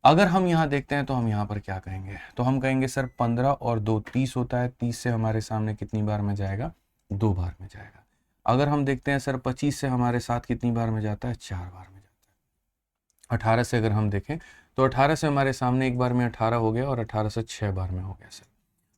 अगर हम यहाँ देखते हैं तो हम यहाँ पर क्या कहेंगे, तो हम कहेंगे सर 15 और 2 30 होता है, 30 से हमारे सामने कितनी बार में जाएगा, 2 बार में जाएगा। अगर हम देखते हैं सर 25 से हमारे साथ कितनी बार में जाता है, 4 बार में जाता है। 18 से अगर हम देखें तो 18 से हमारे सामने एक बार में 18 हो गया, और 18 से 6 बार में हो गया सर।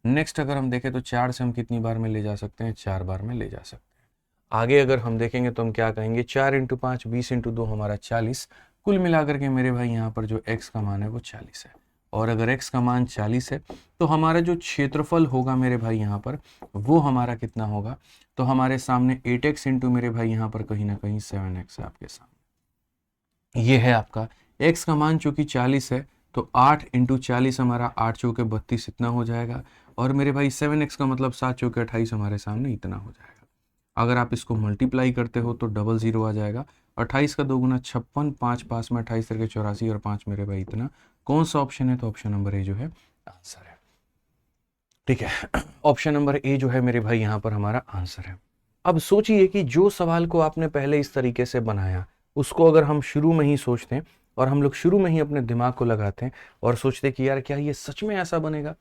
नेक्स्ट अगर हम देखें तो 4 से हम कितनी बार में ले जा सकते हैं, 4 बार में ले जा सकते हैं। आगे अगर हम देखेंगे तो हम क्या कहेंगे, 4 × 5 20 × 2 हमारा 40, कुल मिलाकर के मेरे भाई यहाँ पर जो x का मान है वो 40 है। और अगर x का मान 40 है तो हमारा जो क्षेत्रफल होगा मेरे भाई यहाँ पर वो हमारा कितना होगा, तो हमारे सामने 8x इंटू मेरे भाई यहाँ पर कहीं ना कहीं 7x है आपके सामने। ये है आपका x का मान चूंकि 40 है तो 8 इंटू 40 हमारा 8 चौके 32 इतना हो जाएगा, और मेरे भाई 7x का मतलब 7 चौके 28 हमारे सामने इतना हो जाएगा। अगर आप इसको मल्टीप्लाई करते हो तो डबल जीरो आ जाएगा। 28 का 2 गुना 56, 5 पास में 28 करके 84 और 5 मेरे भाई इतना। कौन सा ऑप्शन है, तो ऑप्शन नंबर ए जो है आंसर है। ठीक है, ऑप्शन नंबर ए जो है मेरे भाई यहाँ पर हमारा आंसर है। अब सोचिए कि जो सवाल को आपने पहले इस तरीके से बनाया उसको अगर हम शुरू में ही सोचते हैं और हम लोग शुरू में ही अपने दिमाग को लगाते हैं और सोचते कि यार क्या ये सच में ऐसा बनेगा।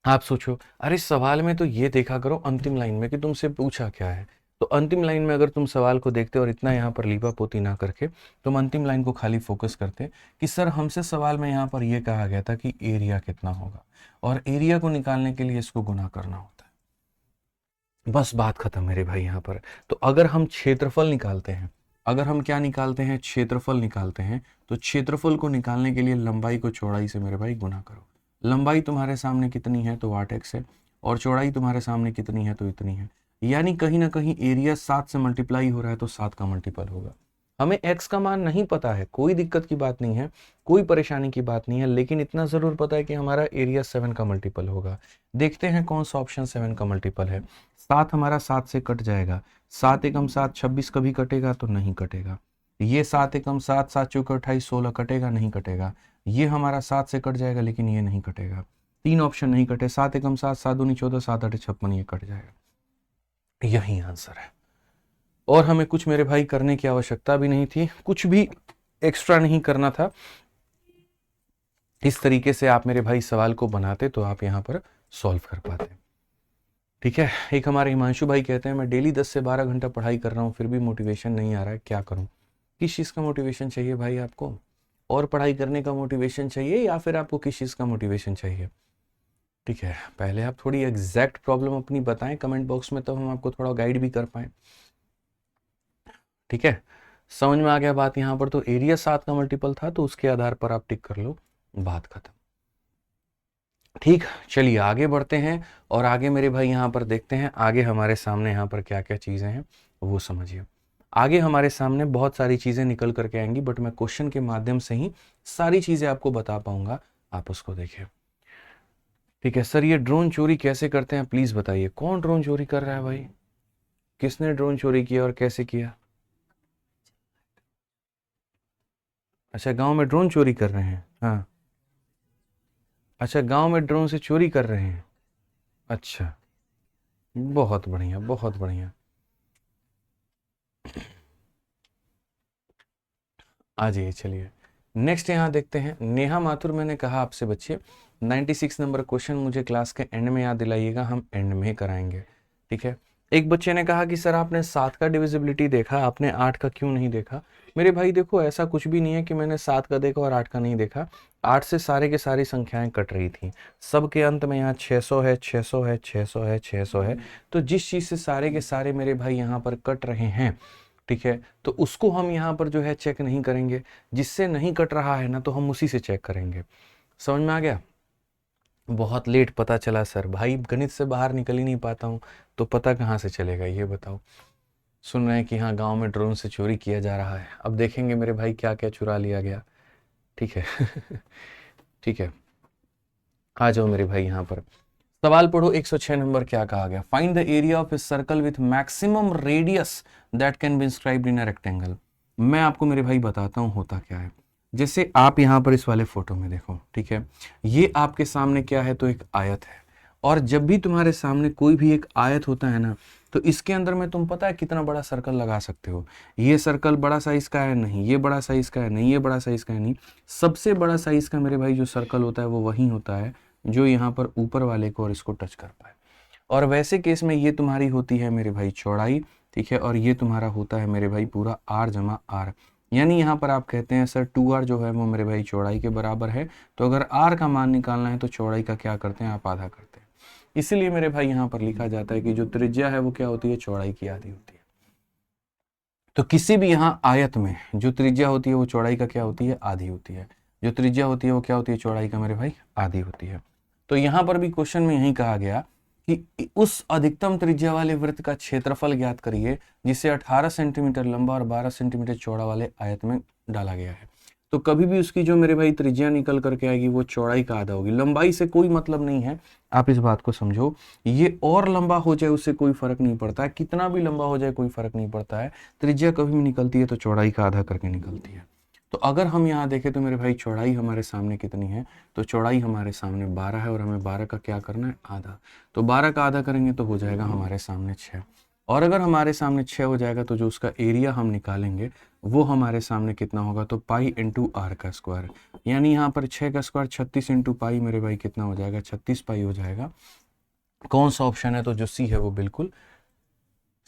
आप सोचो, अरे इस सवाल में तो ये देखा करो अंतिम लाइन में कि तुमसे पूछा क्या है, तो अंतिम लाइन में अगर तुम सवाल को देखते और इतना यहाँ पर लीपा पोती ना करके तुम अंतिम लाइन को खाली फोकस करते कि सर हमसे सवाल में यहाँ पर ये कहा गया था कि एरिया कितना होगा, और एरिया को निकालने के लिए इसको गुना करना होता है, बस बात खत्म मेरे भाई यहाँ पर। तो अगर हम क्षेत्रफल निकालते हैं, अगर हम क्या निकालते हैं, क्षेत्रफल निकालते हैं, तो क्षेत्रफल को निकालने के लिए लंबाई को चौड़ाई से मेरे भाई गुना करो। लंबाई तुम्हारे सामने कितनी है, तो 8x है, और चौड़ाई तुम्हारे सामने कितनी है, तो इतनी है। यानी कहीं ना कहीं एरिया 7 से मल्टीप्लाई हो रहा है तो 7 का मल्टीपल होगा। हमें x का मान नहीं पता है, कोई दिक्कत की बात नहीं है, कोई परेशानी की बात नहीं है, लेकिन इतना जरूर पता है कि हमारा एरिया 7 का मल्टीपल होगा। देखते हैं कौन सा ऑप्शन 7 का मल्टीपल है। 7 हमारा 7 से कट जाएगा, 7 एकम 7, 26 कभी कटेगा तो नहीं कटेगा। ये 7 एकम 7, 7 चौके 28, 16 कटेगा नहीं कटेगा। ये हमारा 7 से कट जाएगा लेकिन ये नहीं कटेगा। 3 ऑप्शन नहीं कटे, 7 एकम 7, 7 दूनी 14, 7 आठे 56, ये कट जाएगा। यही आंसर है, और हमें कुछ मेरे भाई करने की आवश्यकता भी नहीं थी, कुछ भी एक्स्ट्रा नहीं करना था। इस तरीके से आप मेरे भाई सवाल को बनाते तो आप यहाँ पर सॉल्व कर पाते। ठीक है, एक हमारे हिमांशु भाई कहते हैं मैं डेली 10 से 12 घंटा पढ़ाई कर रहा हूँ फिर भी मोटिवेशन नहीं आ रहा है, क्या करूँ। किस चीज़ का मोटिवेशन चाहिए भाई आपको, और पढ़ाई करने का मोटिवेशन चाहिए या फिर आपको किस चीज़ का मोटिवेशन चाहिए। ठीक है, पहले आप थोड़ी एग्जैक्ट प्रॉब्लम अपनी बताएं कमेंट बॉक्स में, तब हम आपको थोड़ा गाइड भी कर पाएँ। ठीक है, समझ में आ गया बात यहाँ पर। तो एरिया 7 का मल्टीपल था तो उसके आधार पर आप टिक कर लो, बात खत्म। ठीक, चलिए आगे बढ़ते हैं, और आगे मेरे भाई यहाँ पर देखते हैं आगे हमारे सामने यहाँ पर क्या क्या चीज़ें हैं वो समझिए। आगे हमारे सामने बहुत सारी चीज़ें निकल करके आएंगी, बट मैं क्वेश्चन के माध्यम से ही सारी चीज़ें आपको बता पाऊंगा, आप उसको देखिए। ठीक है सर, ये ड्रोन चोरी कैसे करते हैं प्लीज़ बताइए। कौन ड्रोन चोरी कर रहा है भाई, किसने ड्रोन चोरी किया और कैसे किया। अच्छा, गांव में ड्रोन चोरी कर रहे हैं, हाँ। अच्छा, गांव में ड्रोन से चोरी कर रहे हैं, अच्छा, बहुत बढ़िया बहुत बढ़िया। आ जाइए, चलिए नेक्स्ट यहाँ देखते हैं। नेहा माथुर, मैंने कहा आपसे बच्चे 96 नंबर क्वेश्चन मुझे क्लास के एंड में याद दिलाइएगा, हम एंड में कराएंगे। ठीक है, एक बच्चे ने कहा कि सर आपने 7 का डिविजिबिलिटी देखा, आपने 8 का क्यों नहीं देखा। मेरे भाई देखो, ऐसा कुछ भी नहीं है कि मैंने 7 का देखा और 8 का नहीं देखा। 8 से सारे के सारी संख्याएं कट रही थी, सबके अंत में यहाँ 600 है, 600 है, 600 है, 600 है। तो जिस चीज़ से सारे के सारे मेरे भाई यहाँ पर कट रहे हैं, ठीक है, तो उसको हम यहाँ पर जो है चेक नहीं करेंगे। जिससे नहीं कट रहा है ना, तो हम उसी से चेक करेंगे। समझ में आ गया। बहुत लेट पता चला सर, भाई गणित से बाहर निकल ही नहीं पाता हूँ, तो पता कहाँ से चलेगा ये बताओ। सुन रहे हैं कि हाँ गांव में ड्रोन से चोरी किया जा रहा है, अब देखेंगे मेरे भाई क्या क्या चुरा लिया गया। ठीक है ठीक है, आ जाओ मेरे भाई यहाँ पर सवाल पढ़ो। 106 नंबर क्या कहा गया, find the area of a circle with maximum radius that can be inscribed in a rectangle. मैं आपको मेरे भाई बताता हूँ होता क्या है। जैसे आप यहाँ पर इस वाले फोटो में देखो, ठीक है, ये आपके सामने क्या है, तो एक आयत है। और जब भी तुम्हारे सामने कोई भी एक आयत होता है ना, तो इसके अंदर में तुम पता है कितना बड़ा सर्कल लगा सकते हो। ये सर्कल बड़ा साइज का है नहीं, ये बड़ा साइज का है नहीं, ये बड़ा साइज का है नहीं। सबसे बड़ा साइज का मेरे भाई जो सर्कल होता है वो वही होता है जो यहाँ पर ऊपर वाले को और इसको टच कर पाए। और वैसे केस में ये तुम्हारी होती है मेरे भाई चौड़ाई, ठीक है, और ये तुम्हारा होता है मेरे भाई पूरा r जमा r। यानी यहाँ पर आप कहते हैं सर 2r जो है वो मेरे भाई चौड़ाई के बराबर है। तो अगर r का मान निकालना है तो चौड़ाई का क्या करते हैं, आप आधा करते हैं। इसीलिए मेरे भाई यहाँ पर लिखा जाता है कि जो त्रिज्या है वो क्या होती है, चौड़ाई की आधी होती है। तो किसी भी यहाँ आयत में जो त्रिज्या होती है वो चौड़ाई का क्या होती है, आधी होती है। जो त्रिज्या होती है वो क्या होती है, चौड़ाई का मेरे भाई आधी होती है। तो यहाँ पर भी क्वेश्चन में यही कहा गया कि उस अधिकतम त्रिज्या वाले वृत्त का क्षेत्रफल ज्ञात करिए जिसे 18 सेंटीमीटर लंबा और 12 सेंटीमीटर चौड़ा वाले आयत में डाला गया है। तो कभी भी उसकी जो मेरे भाई त्रिज्या निकल करके आएगी वो चौड़ाई का आधा होगी। लंबाई से कोई मतलब नहीं है, आप इस बात को समझो। ये और लंबा हो जाए उससे कोई फर्क नहीं पड़ता है, कितना भी लंबा हो जाए कोई फर्क नहीं पड़ता है। त्रिज्या कभी भी निकलती है तो चौड़ाई का आधा करके निकलती है। तो अगर हम यहाँ देखें तो मेरे भाई चौड़ाई हमारे सामने कितनी है, तो चौड़ाई हमारे सामने 12 है और हमें 12 का क्या करना है, आधा। तो 12 का आधा करेंगे तो हो जाएगा हमारे सामने 6। और अगर हमारे सामने 6 हो जाएगा तो जो उसका एरिया हम निकालेंगे वो हमारे सामने कितना होगा, तो पाई इंटू आर का स्क्वायर। यानी यहाँ पर 6 का स्क्वायर 36 इंटू पाई मेरे भाई कितना हो जाएगा, 36 पाई हो जाएगा। कौन सा ऑप्शन है, तो जो सी है वो बिल्कुल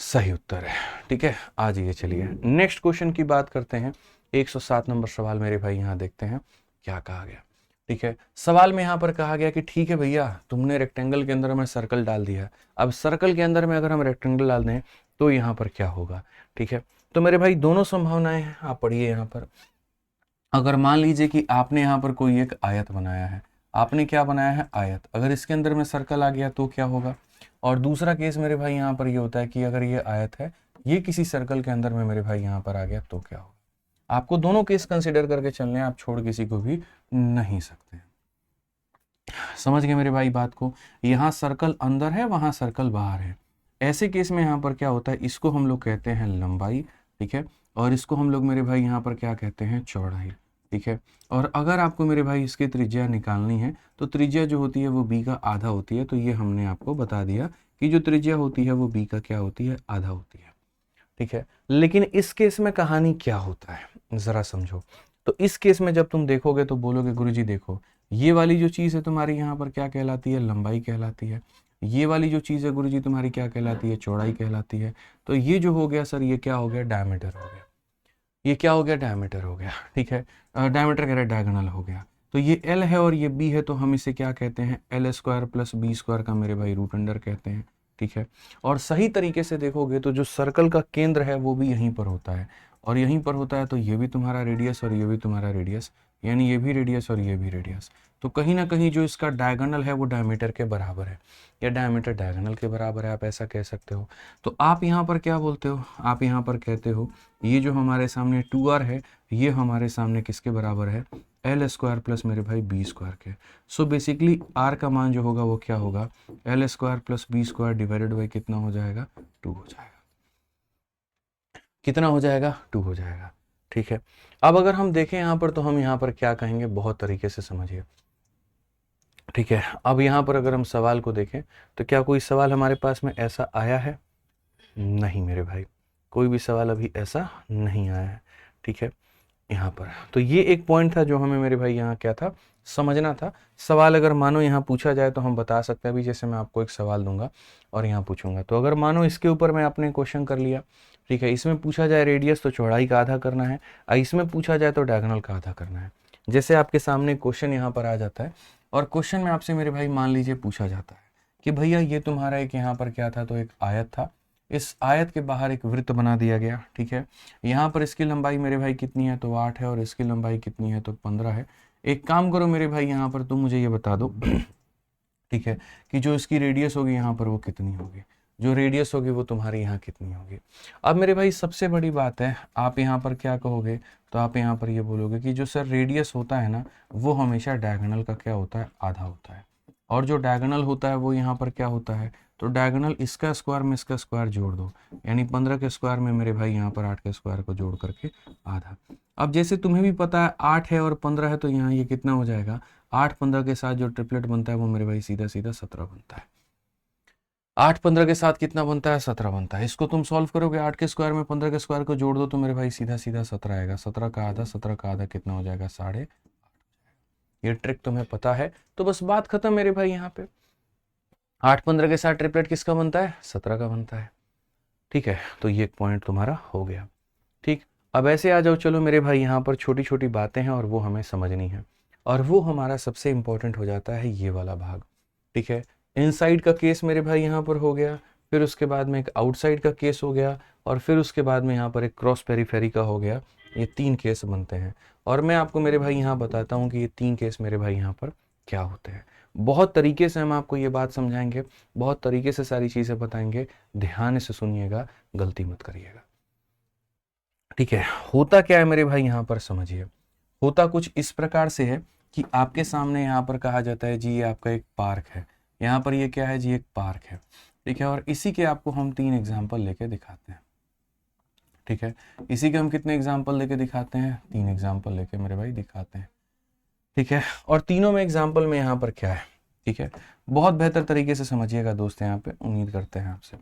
सही उत्तर है। ठीक है, आ जाइए चलिए नेक्स्ट क्वेश्चन की बात करते हैं। 107 नंबर सवाल मेरे भाई यहाँ देखते हैं क्या कहा गया। ठीक है, सवाल में यहाँ पर कहा गया कि ठीक है भैया, तुमने रेक्टेंगल के अंदर में सर्कल डाल दिया, अब सर्कल के अंदर में अगर हम रेक्टेंगल डाल दें तो यहाँ पर क्या होगा। ठीक है, तो मेरे भाई दोनों संभावनाएं हैं, आप पढ़िए यहाँ पर। अगर मान लीजिए कि आपने यहाँ पर कोई एक आयत बनाया है, आपने क्या बनाया है, आयत, अगर इसके अंदर में सर्कल आ गया तो क्या होगा। और दूसरा केस मेरे भाई यहाँ पर ये होता है कि अगर ये आयत है, ये किसी सर्कल के अंदर में मेरे भाई यहाँ पर आ गया तो क्या होगा। आपको दोनों केस कंसिडर करके चलने हैं, आप छोड़ किसी को भी नहीं सकते। समझ गए मेरे भाई बात को। यहाँ सर्कल अंदर है, वहां सर्कल बाहर है। ऐसे केस में यहाँ पर क्या होता है, इसको हम लोग कहते हैं लंबाई। ठीक है, और इसको हम लोग मेरे भाई यहाँ पर क्या कहते हैं, चौड़ाई। ठीक है, और अगर आपको मेरे भाई इसकी त्रिज्या निकालनी है तो त्रिज्या जो होती है वो b का आधा होती है। तो ये हमने आपको बता दिया कि जो त्रिज्या होती है वो b का क्या होती है, आधा होती है। ठीक है, लेकिन इस केस में कहानी क्या होता है जरा समझो। तो इस केस में जब तुम देखोगे तो बोलोगे गुरुजी देखो, ये वाली जो चीज है तुम्हारी यहाँ पर क्या कहलाती है, लंबाई कहलाती है। ये वाली जो चीज है गुरुजी तुम्हारी क्या कहलाती है, चौड़ाई कहलाती है। तो ये जो हो गया सर, ये क्या हो गया, डायमीटर हो गया। ये क्या हो गया, डायमीटर हो गया। ठीक है, डायमीटर कह रहे डायगोनल हो गया। तो ये एल है और ये बी है, तो हम इसे क्या कहते हैं, L square plus B square का मेरे भाई रूट अंडर कहते हैं। ठीक है, और सही तरीके से देखोगे तो जो सर्कल का केंद्र है वो भी यहीं पर होता है, और यहीं पर होता है। तो ये भी तुम्हारा रेडियस और ये भी तुम्हारा रेडियस, यानी ये भी रेडियस और ये भी रेडियस। तो कहीं ना कहीं जो इसका डायगोनल है वो डायमीटर के बराबर है, या डायमीटर डायगोनल के बराबर है, आप ऐसा कह सकते हो। तो आप यहाँ पर क्या बोलते हो, आप यहाँ पर कहते हो ये जो हमारे सामने 2r है, ये हमारे सामने किसके बराबर है, एल स्क्वायर प्लस मेरे भाई बी स्क्वायर के। सो बेसिकली आर का मान जो होगा वो क्या होगा, L square plus B square divided by कितना हो जाएगा, 2 हो जाएगा। कितना हो जाएगा, 2 हो जाएगा। ठीक है, अब अगर हम देखें यहाँ पर तो हम यहाँ पर क्या कहेंगे, बहुत तरीके से समझिए। ठीक है, अब यहाँ पर अगर हम सवाल को देखें तो क्या कोई सवाल हमारे पास में ऐसा आया है, नहीं मेरे भाई, कोई भी सवाल अभी ऐसा नहीं आया है। ठीक है, यहाँ पर तो ये एक पॉइंट था जो हमें मेरे भाई यहाँ क्या था, समझना था। सवाल अगर मानो यहाँ पूछा जाए तो हम बता सकते हैं। अभी जैसे मैं आपको एक सवाल दूंगा और यहाँ पूछूंगा, तो अगर मानो इसके ऊपर मैं अपने क्वेश्चन कर लिया, ठीक है, इसमें पूछा जाए रेडियस तो चौड़ाई का आधा करना है, इसमें पूछा जाए तो डायगोनल का आधा करना है। जैसे आपके सामने क्वेश्चन यहाँ पर आ जाता है, और क्वेश्चन में आपसे मेरे भाई मान लीजिए पूछा जाता है कि भैया ये तुम्हारा एक यहाँ पर क्या था, तो एक आयत था, इस आयत के बाहर एक वृत्त बना दिया गया। ठीक है, यहाँ पर इसकी लंबाई मेरे भाई कितनी है, तो 8 है, और इसकी लंबाई कितनी है, तो 15 है। एक काम करो मेरे भाई, यहाँ पर तुम मुझे ये बता दो ठीक है, कि जो इसकी रेडियस होगी यहाँ पर वो कितनी होगी, जो रेडियस होगी वो तुम्हारी यहाँ कितनी होगी। अब मेरे भाई सबसे बड़ी बात है, आप यहाँ पर क्या कहोगे, तो आप यहाँ पर ये बोलोगे कि जो सर रेडियस होता है ना, वो हमेशा डायगोनल का क्या होता है, आधा होता है। और जो डायगोनल होता है वो यहाँ पर क्या होता है, तो डायगोनल इसका स्क्वायर में इसका स्क्वायर जोड़ दो, यानी 15 के स्क्वायर में मेरे भाई यहाँ पर 8 के स्क्वायर को जोड़ करके आधा। अब जैसे तुम्हें भी पता है 8 है और 15 है, तो यहाँ ये कितना हो जाएगा, 8 15 के साथ जो ट्रिपलेट बनता है वो मेरे भाई सीधा सीधा 17 बनता है। 8 15 के साथ कितना बनता है, 17 बनता है। इसको तुम सॉल्व करोगे, 8 के स्क्वायर में 15 के स्क्वायर को जोड़ दो तो मेरे भाई सीधा सीधा 17 आएगा। 17 का आधा, 17 का आधा कितना हो जाएगा, 8.5। ये ट्रिक तुम्हें पता है तो बस बात खत्म मेरे भाई। यहाँ पे 8 15 के साथ ट्रिपलेट किसका बनता है, 17 का बनता है। ठीक है, तो ये एक पॉइंट तुम्हारा हो गया। ठीक, अब ऐसे आ जाओ, चलो मेरे भाई यहाँ पर छोटी छोटी बातें हैं और वो हमें समझनी है, और वो हमारा सबसे इंपॉर्टेंट हो जाता है ये वाला भाग। ठीक है, इनसाइड का केस मेरे भाई यहाँ पर हो गया, फिर उसके बाद में एक आउटसाइड का केस हो गया, और फिर उसके बाद में यहाँ पर एक क्रॉस पेरीफेरी का हो गया, ये 3 केस बनते हैं। और मैं आपको मेरे भाई यहाँ बताता हूँ कि ये 3 केस मेरे भाई यहाँ पर क्या होते हैं। बहुत तरीके से हम आपको ये बात समझाएंगे, बहुत तरीके से सारी चीज़ें बताएंगे, ध्यान से सुनिएगा, गलती मत करिएगा। ठीक है, होता क्या है मेरे भाई यहाँ पर समझिए। होता कुछ इस प्रकार से है कि आपके सामने यहाँ पर कहा जाता है जी ये आपका एक पार्क है, यहाँ पर ये क्या है जी एक पार्क है। ठीक है, और इसी के आपको हम 3 एग्जाम्पल लेके दिखाते हैं। ठीक है, इसी के हम कितने एग्जाम्पल लेके दिखाते हैं, 3 एग्जाम्पल लेके मेरे भाई दिखाते हैं। ठीक है, और तीनों में एग्जाम्पल में यहाँ पर क्या है, ठीक है, बहुत बेहतर तरीके से समझिएगा दोस्त, यहाँ पे उम्मीद करते हैं आपसे।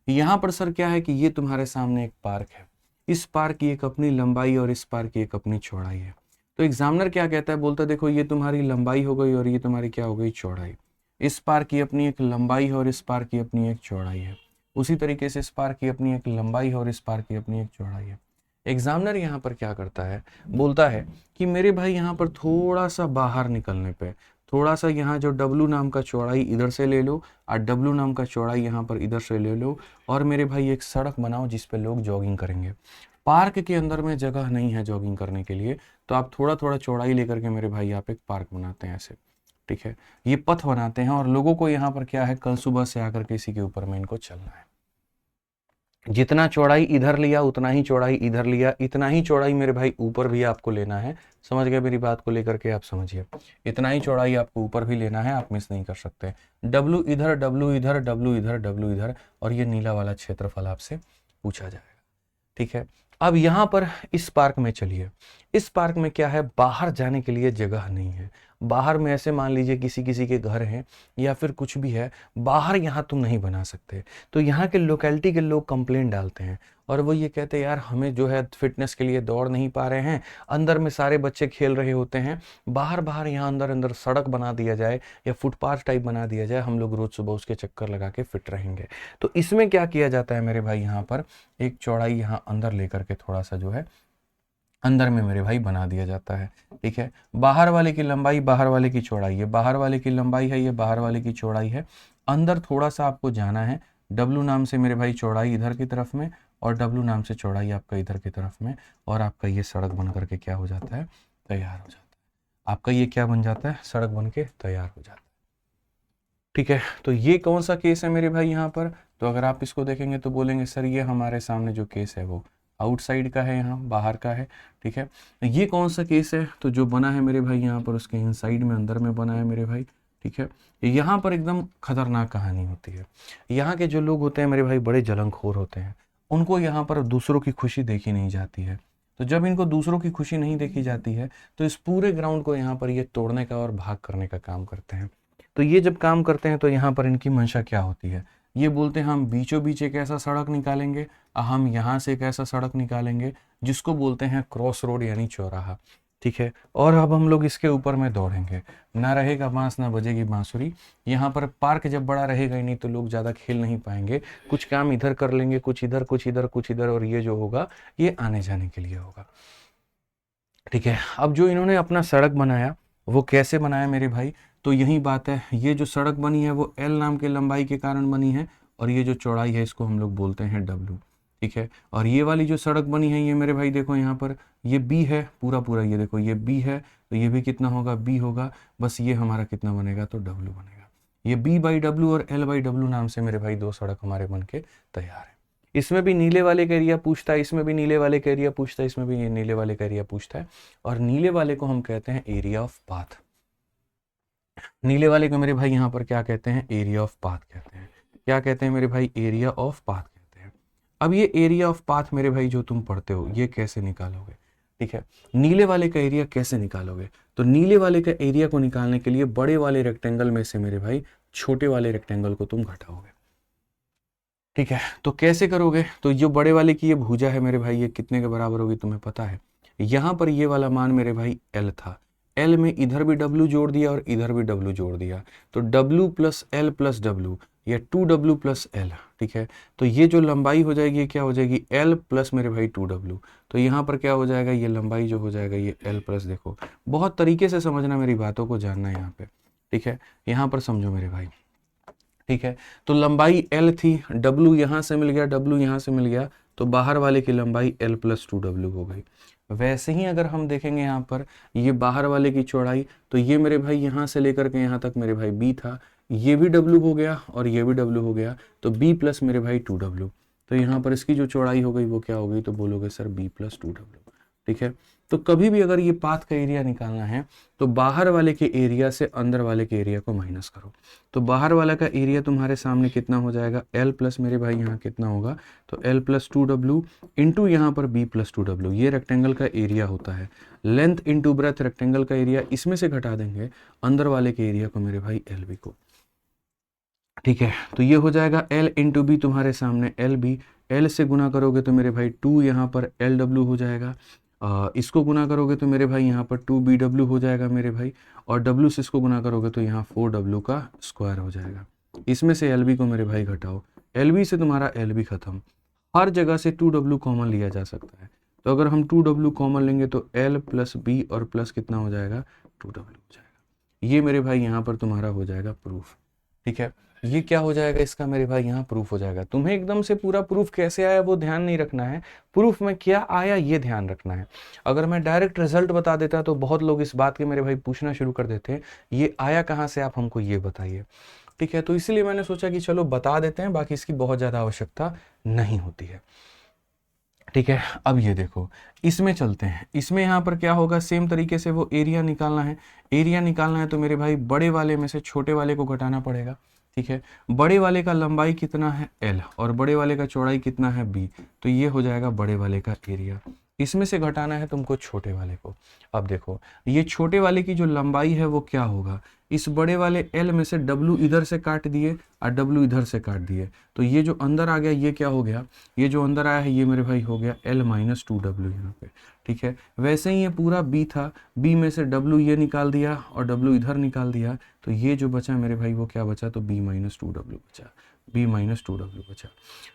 यहाँ पर सर क्या है कि ये तुम्हारे सामने एक पार्क है, इस पार्क की एक अपनी लंबाई और इस पार्क की एक अपनी चौड़ाई है। तो एग्जामिनर क्या कहता है, बोलता है देखो ये तुम्हारी लंबाई हो गई और ये तुम्हारी क्या हो गई चौड़ाई। इस पार्क की अपनी एक लंबाई है और इस पार्क की अपनी एक चौड़ाई है। उसी तरीके से इस पार्क की अपनी एक लंबाई है और इस पार्क की अपनी एक चौड़ाई है। एग्जामिनर यहाँ पर क्या करता है, बोलता है कि मेरे भाई यहाँ पर थोड़ा सा बाहर निकलने पे, थोड़ा सा यहाँ जो W नाम का चौड़ाई इधर से ले लो और W नाम का चौड़ाई यहाँ पर इधर से ले लो, और मेरे भाई एक सड़क बनाओ जिस पे लोग जॉगिंग करेंगे। पार्क के अंदर में जगह नहीं है जॉगिंग करने के लिए, तो आप थोड़ा थोड़ा चौड़ाई लेकर के मेरे भाई आप एक पार्क बनाते हैं ऐसे। ठीक है, ये पथ बनाते हैं और लोगों को यहाँ पर क्या है, कल सुबह से आकर के इसी के ऊपर में इनको चलना है। जितना चौड़ाई इधर लिया उतना ही चौड़ाई इधर लिया, इतना ही चौड़ाई मेरे भाई ऊपर भी आपको लेना है। समझ गए मेरी बात को लेकर के, आप समझिए, इतना ही चौड़ाई आपको ऊपर भी लेना है, आप मिस नहीं कर सकते। W इधर, W इधर, W इधर, W इधर, और ये नीला वाला क्षेत्रफल आपसे पूछा जाएगा। ठीक है, अब यहाँ पर इस पार्क में चलिए, इस पार्क में क्या है, बाहर जाने के लिए जगह नहीं है। बाहर में ऐसे मान लीजिए किसी किसी के घर हैं या फिर कुछ भी है, बाहर यहाँ तुम नहीं बना सकते। तो यहाँ के लोकेलिटी के लोग कंप्लेंट डालते हैं और वो ये कहते हैं यार हमें जो है फिटनेस के लिए दौड़ नहीं पा रहे हैं, अंदर में सारे बच्चे खेल रहे होते हैं, बाहर बाहर यहाँ अंदर अंदर सड़क बना दिया जाए या फुटपाथ टाइप बना दिया जाए, हम लोग रोज सुबह उसके चक्कर लगा के फिट रहेंगे। तो इसमें क्या किया जाता है मेरे भाई, यहाँ पर एक चौड़ाई यहाँ अंदर लेकर के थोड़ा सा जो है अंदर में मेरे भाई बना दिया जाता है। ठीक है, बाहर वाले की लंबाई बाहर वाले की चौड़ाई है, बाहर वाले की लंबाई है, ये बाहर वाले की चौड़ाई है। अंदर थोड़ा सा आपको जाना है, W नाम से मेरे भाई चौड़ाई इधर की तरफ में और W नाम से चौड़ाई आपका इधर की तरफ में, और आपका ये सड़क बन करके क्या हो जाता है, तैयार हो जाता है। आपका ये क्या बन जाता है, सड़क बन के तैयार हो जाता है। ठीक है, तो ये कौन सा केस है मेरे भाई यहाँ पर, तो अगर आप इसको देखेंगे तो बोलेंगे सर ये हमारे सामने जो केस है वो आउटसाइड का है, यहाँ बाहर का है। ठीक है, ये कौन सा केस है, तो जो बना है मेरे भाई यहाँ पर उसके इनसाइड में अंदर में बना है मेरे भाई। ठीक है, यहाँ पर एकदम खतरनाक कहानी होती है। यहाँ के जो लोग होते हैं मेरे भाई बड़े जलनखोर होते हैं, उनको यहाँ पर दूसरों की खुशी देखी नहीं जाती है। तो जब इनको दूसरों की खुशी नहीं देखी जाती है तो इस पूरे ग्राउंड को यहाँ पर ये तोड़ने का और भाग करने का काम करते हैं। तो ये जब काम करते हैं तो यहाँ पर इनकी मंशा क्या होती है, ये बोलते हैं हम बीचों बीच एक ऐसा सड़क निकालेंगे, हम यहाँ से एक ऐसा सड़क निकालेंगे जिसको बोलते हैं क्रॉस रोड यानी चौराहा। ठीक है, और अब हम लोग इसके ऊपर में दौड़ेंगे, ना रहेगा बांस ना बजेगी बांसुरी। यहाँ पर पार्क जब बड़ा रहेगा ही नहीं तो लोग ज़्यादा खेल नहीं पाएंगे, कुछ काम इधर कर लेंगे, कुछ इधर कुछ इधर कुछ इधर, और ये जो होगा ये आने जाने के लिए होगा। ठीक है, अब जो इन्होंने अपना सड़क बनाया वो कैसे बनाया मेरे भाई, तो यही बात है, ये जो सड़क बनी है वो L नाम के लंबाई के कारण बनी है, और ये जो चौड़ाई है इसको हम लोग बोलते हैं W। ठीक है, और ये वाली जो सड़क बनी है ये मेरे भाई देखो यहाँ पर ये B है, पूरा पूरा ये देखो ये B है, तो ये भी कितना होगा, B होगा, बस ये हमारा कितना बनेगा, तो W बनेगा। ये B/W और L/W नाम से मेरे भाई 2 सड़क हमारे बन के तैयार है। इसमें भी नीले वाले का एरिया पूछता है, इसमें भी नीले वाले का एरिया पूछता है, इसमें भी ये नीले वाले का एरिया पूछता है, और नीले वाले को हम कहते हैं एरिया ऑफ पाथ। नीले वाले को मेरे भाई यहाँ पर क्या कहते हैं, एरिया ऑफ पाथ कहते हैं। क्या कहते हैं मेरे भाई, एरिया ऑफ पाथ कहते हैं। अब ये एरिया ऑफ पाथ मेरे भाई जो तुम पढ़ते हो ये कैसे निकालोगे, ठीक है, नीले वाले का एरिया कैसे निकालोगे, तो नीले वाले का एरिया को निकालने के लिए बड़े वाले रेक्टेंगल में से मेरे भाई छोटे वाले रेक्टेंगल को तुम घटाओगे। ठीक है, तो कैसे करोगे, तो जो बड़े वाले की ये भुजा है मेरे भाई ये कितने के बराबर होगी तुम्हें पता है, यहाँ पर ये वाला मान मेरे भाई L था, L में इधर भी W जोड़ दिया और इधर भी W जोड़ दिया, तो W plus L plus W या 2W प्लस L। ठीक है, तो ये जो लंबाई हो जाएगी क्या हो जाएगी, L प्लस मेरे भाई 2W। तो यहाँ पर क्या हो जाएगा, ये लंबाई जो हो जाएगा ये L प्लस, देखो बहुत तरीके से समझना, मेरी बातों को जानना है यहाँ पे। ठीक है, यहाँ पर समझो मेरे भाई। ठीक है, तो लंबाई L थी, W यहाँ से मिल गया, W यहाँ से मिल गया, तो बाहर वाले की लंबाई L प्लस 2W हो गई। वैसे ही अगर हम देखेंगे यहाँ पर ये बाहर वाले की चौड़ाई, तो ये मेरे भाई यहाँ से लेकर के यहाँ तक मेरे भाई b था, ये भी w हो गया और ये भी w हो गया, तो b प्लस मेरे भाई 2w। तो यहाँ पर इसकी जो चौड़ाई हो गई वो क्या हो गई, तो बोलोगे सर b प्लस 2w। ठीक है, तो कभी भी अगर ये पाथ का एरिया निकालना है तो बाहर वाले के एरिया से अंदर वाले के एरिया को माइनस करो। तो बाहर वाला का एरिया तुम्हारे सामने कितना हो जाएगा, l प्लस मेरे भाई यहाँ कितना होगा, तो l प्लस 2w इंटू यहाँ पर b प्लस 2w। ये रेक्टेंगल का एरिया होता है, लेंथ इंटू ब्रेथ रेक्टेंगल का एरिया, इसमें से घटा देंगे अंदर वाले के एरिया को मेरे भाई lb को। ठीक है, तो ये हो जाएगा l इंटू बी तुम्हारे सामने lb, l से गुना करोगे तो मेरे भाई 2 यहाँ पर lw हो जाएगा, इसको गुना करोगे तो मेरे भाई यहाँ पर 2bw हो जाएगा मेरे भाई, और w से इसको गुना करोगे तो यहाँ 4w का स्क्वायर हो जाएगा। इसमें से lb को मेरे भाई घटाओ, lb से तुम्हारा lb खत्म, हर जगह से 2w कॉमन लिया जा सकता है। तो अगर हम 2w कॉमन लेंगे तो l प्लस b और प्लस कितना हो जाएगा, 2w हो जाएगा। ये मेरे भाई यहाँ पर तुम्हारा हो जाएगा प्रूफ। ठीक है, ये क्या हो जाएगा इसका मेरे भाई, यहाँ प्रूफ हो जाएगा। तुम्हें एकदम से पूरा प्रूफ कैसे आया वो ध्यान नहीं रखना है, प्रूफ में क्या आया ये ध्यान रखना है। अगर मैं डायरेक्ट रिजल्ट बता देता तो बहुत लोग इस बात के मेरे भाई पूछना शुरू कर देते हैं, ये आया कहाँ से, आप हमको ये बताइए। ठीक है, तो इसीलिए मैंने सोचा कि चलो बता देते हैं, बाकी इसकी बहुत ज़्यादा आवश्यकता नहीं होती है। ठीक है, अब ये देखो इसमें चलते हैं, इसमें यहाँ पर क्या होगा, सेम तरीके से वो एरिया निकालना है। एरिया निकालना है तो मेरे भाई बड़े वाले में से छोटे वाले को घटाना पड़ेगा। ठीक है, बड़े वाले का लंबाई कितना है l और बड़े वाले का चौड़ाई कितना है b, तो ये हो जाएगा बड़े वाले का एरिया। इसमें से घटाना है तुमको छोटे वाले को। अब देखो ये छोटे वाले की जो लंबाई है वो क्या होगा, इस बड़े वाले l में से w इधर से काट दिए और w इधर से काट दिए, तो ये जो अंदर आ गया ये क्या हो गया, ये जो अंदर आया है ये मेरे भाई हो गया l माइनस 2w यहाँ पे। ठीक है, वैसे ही ये पूरा b था, b में से w ये निकाल दिया और w इधर निकाल दिया, तो ये जो बचा मेरे भाई वो क्या बचा, तो b माइनस 2w बचा, b माइनस 2w बचा।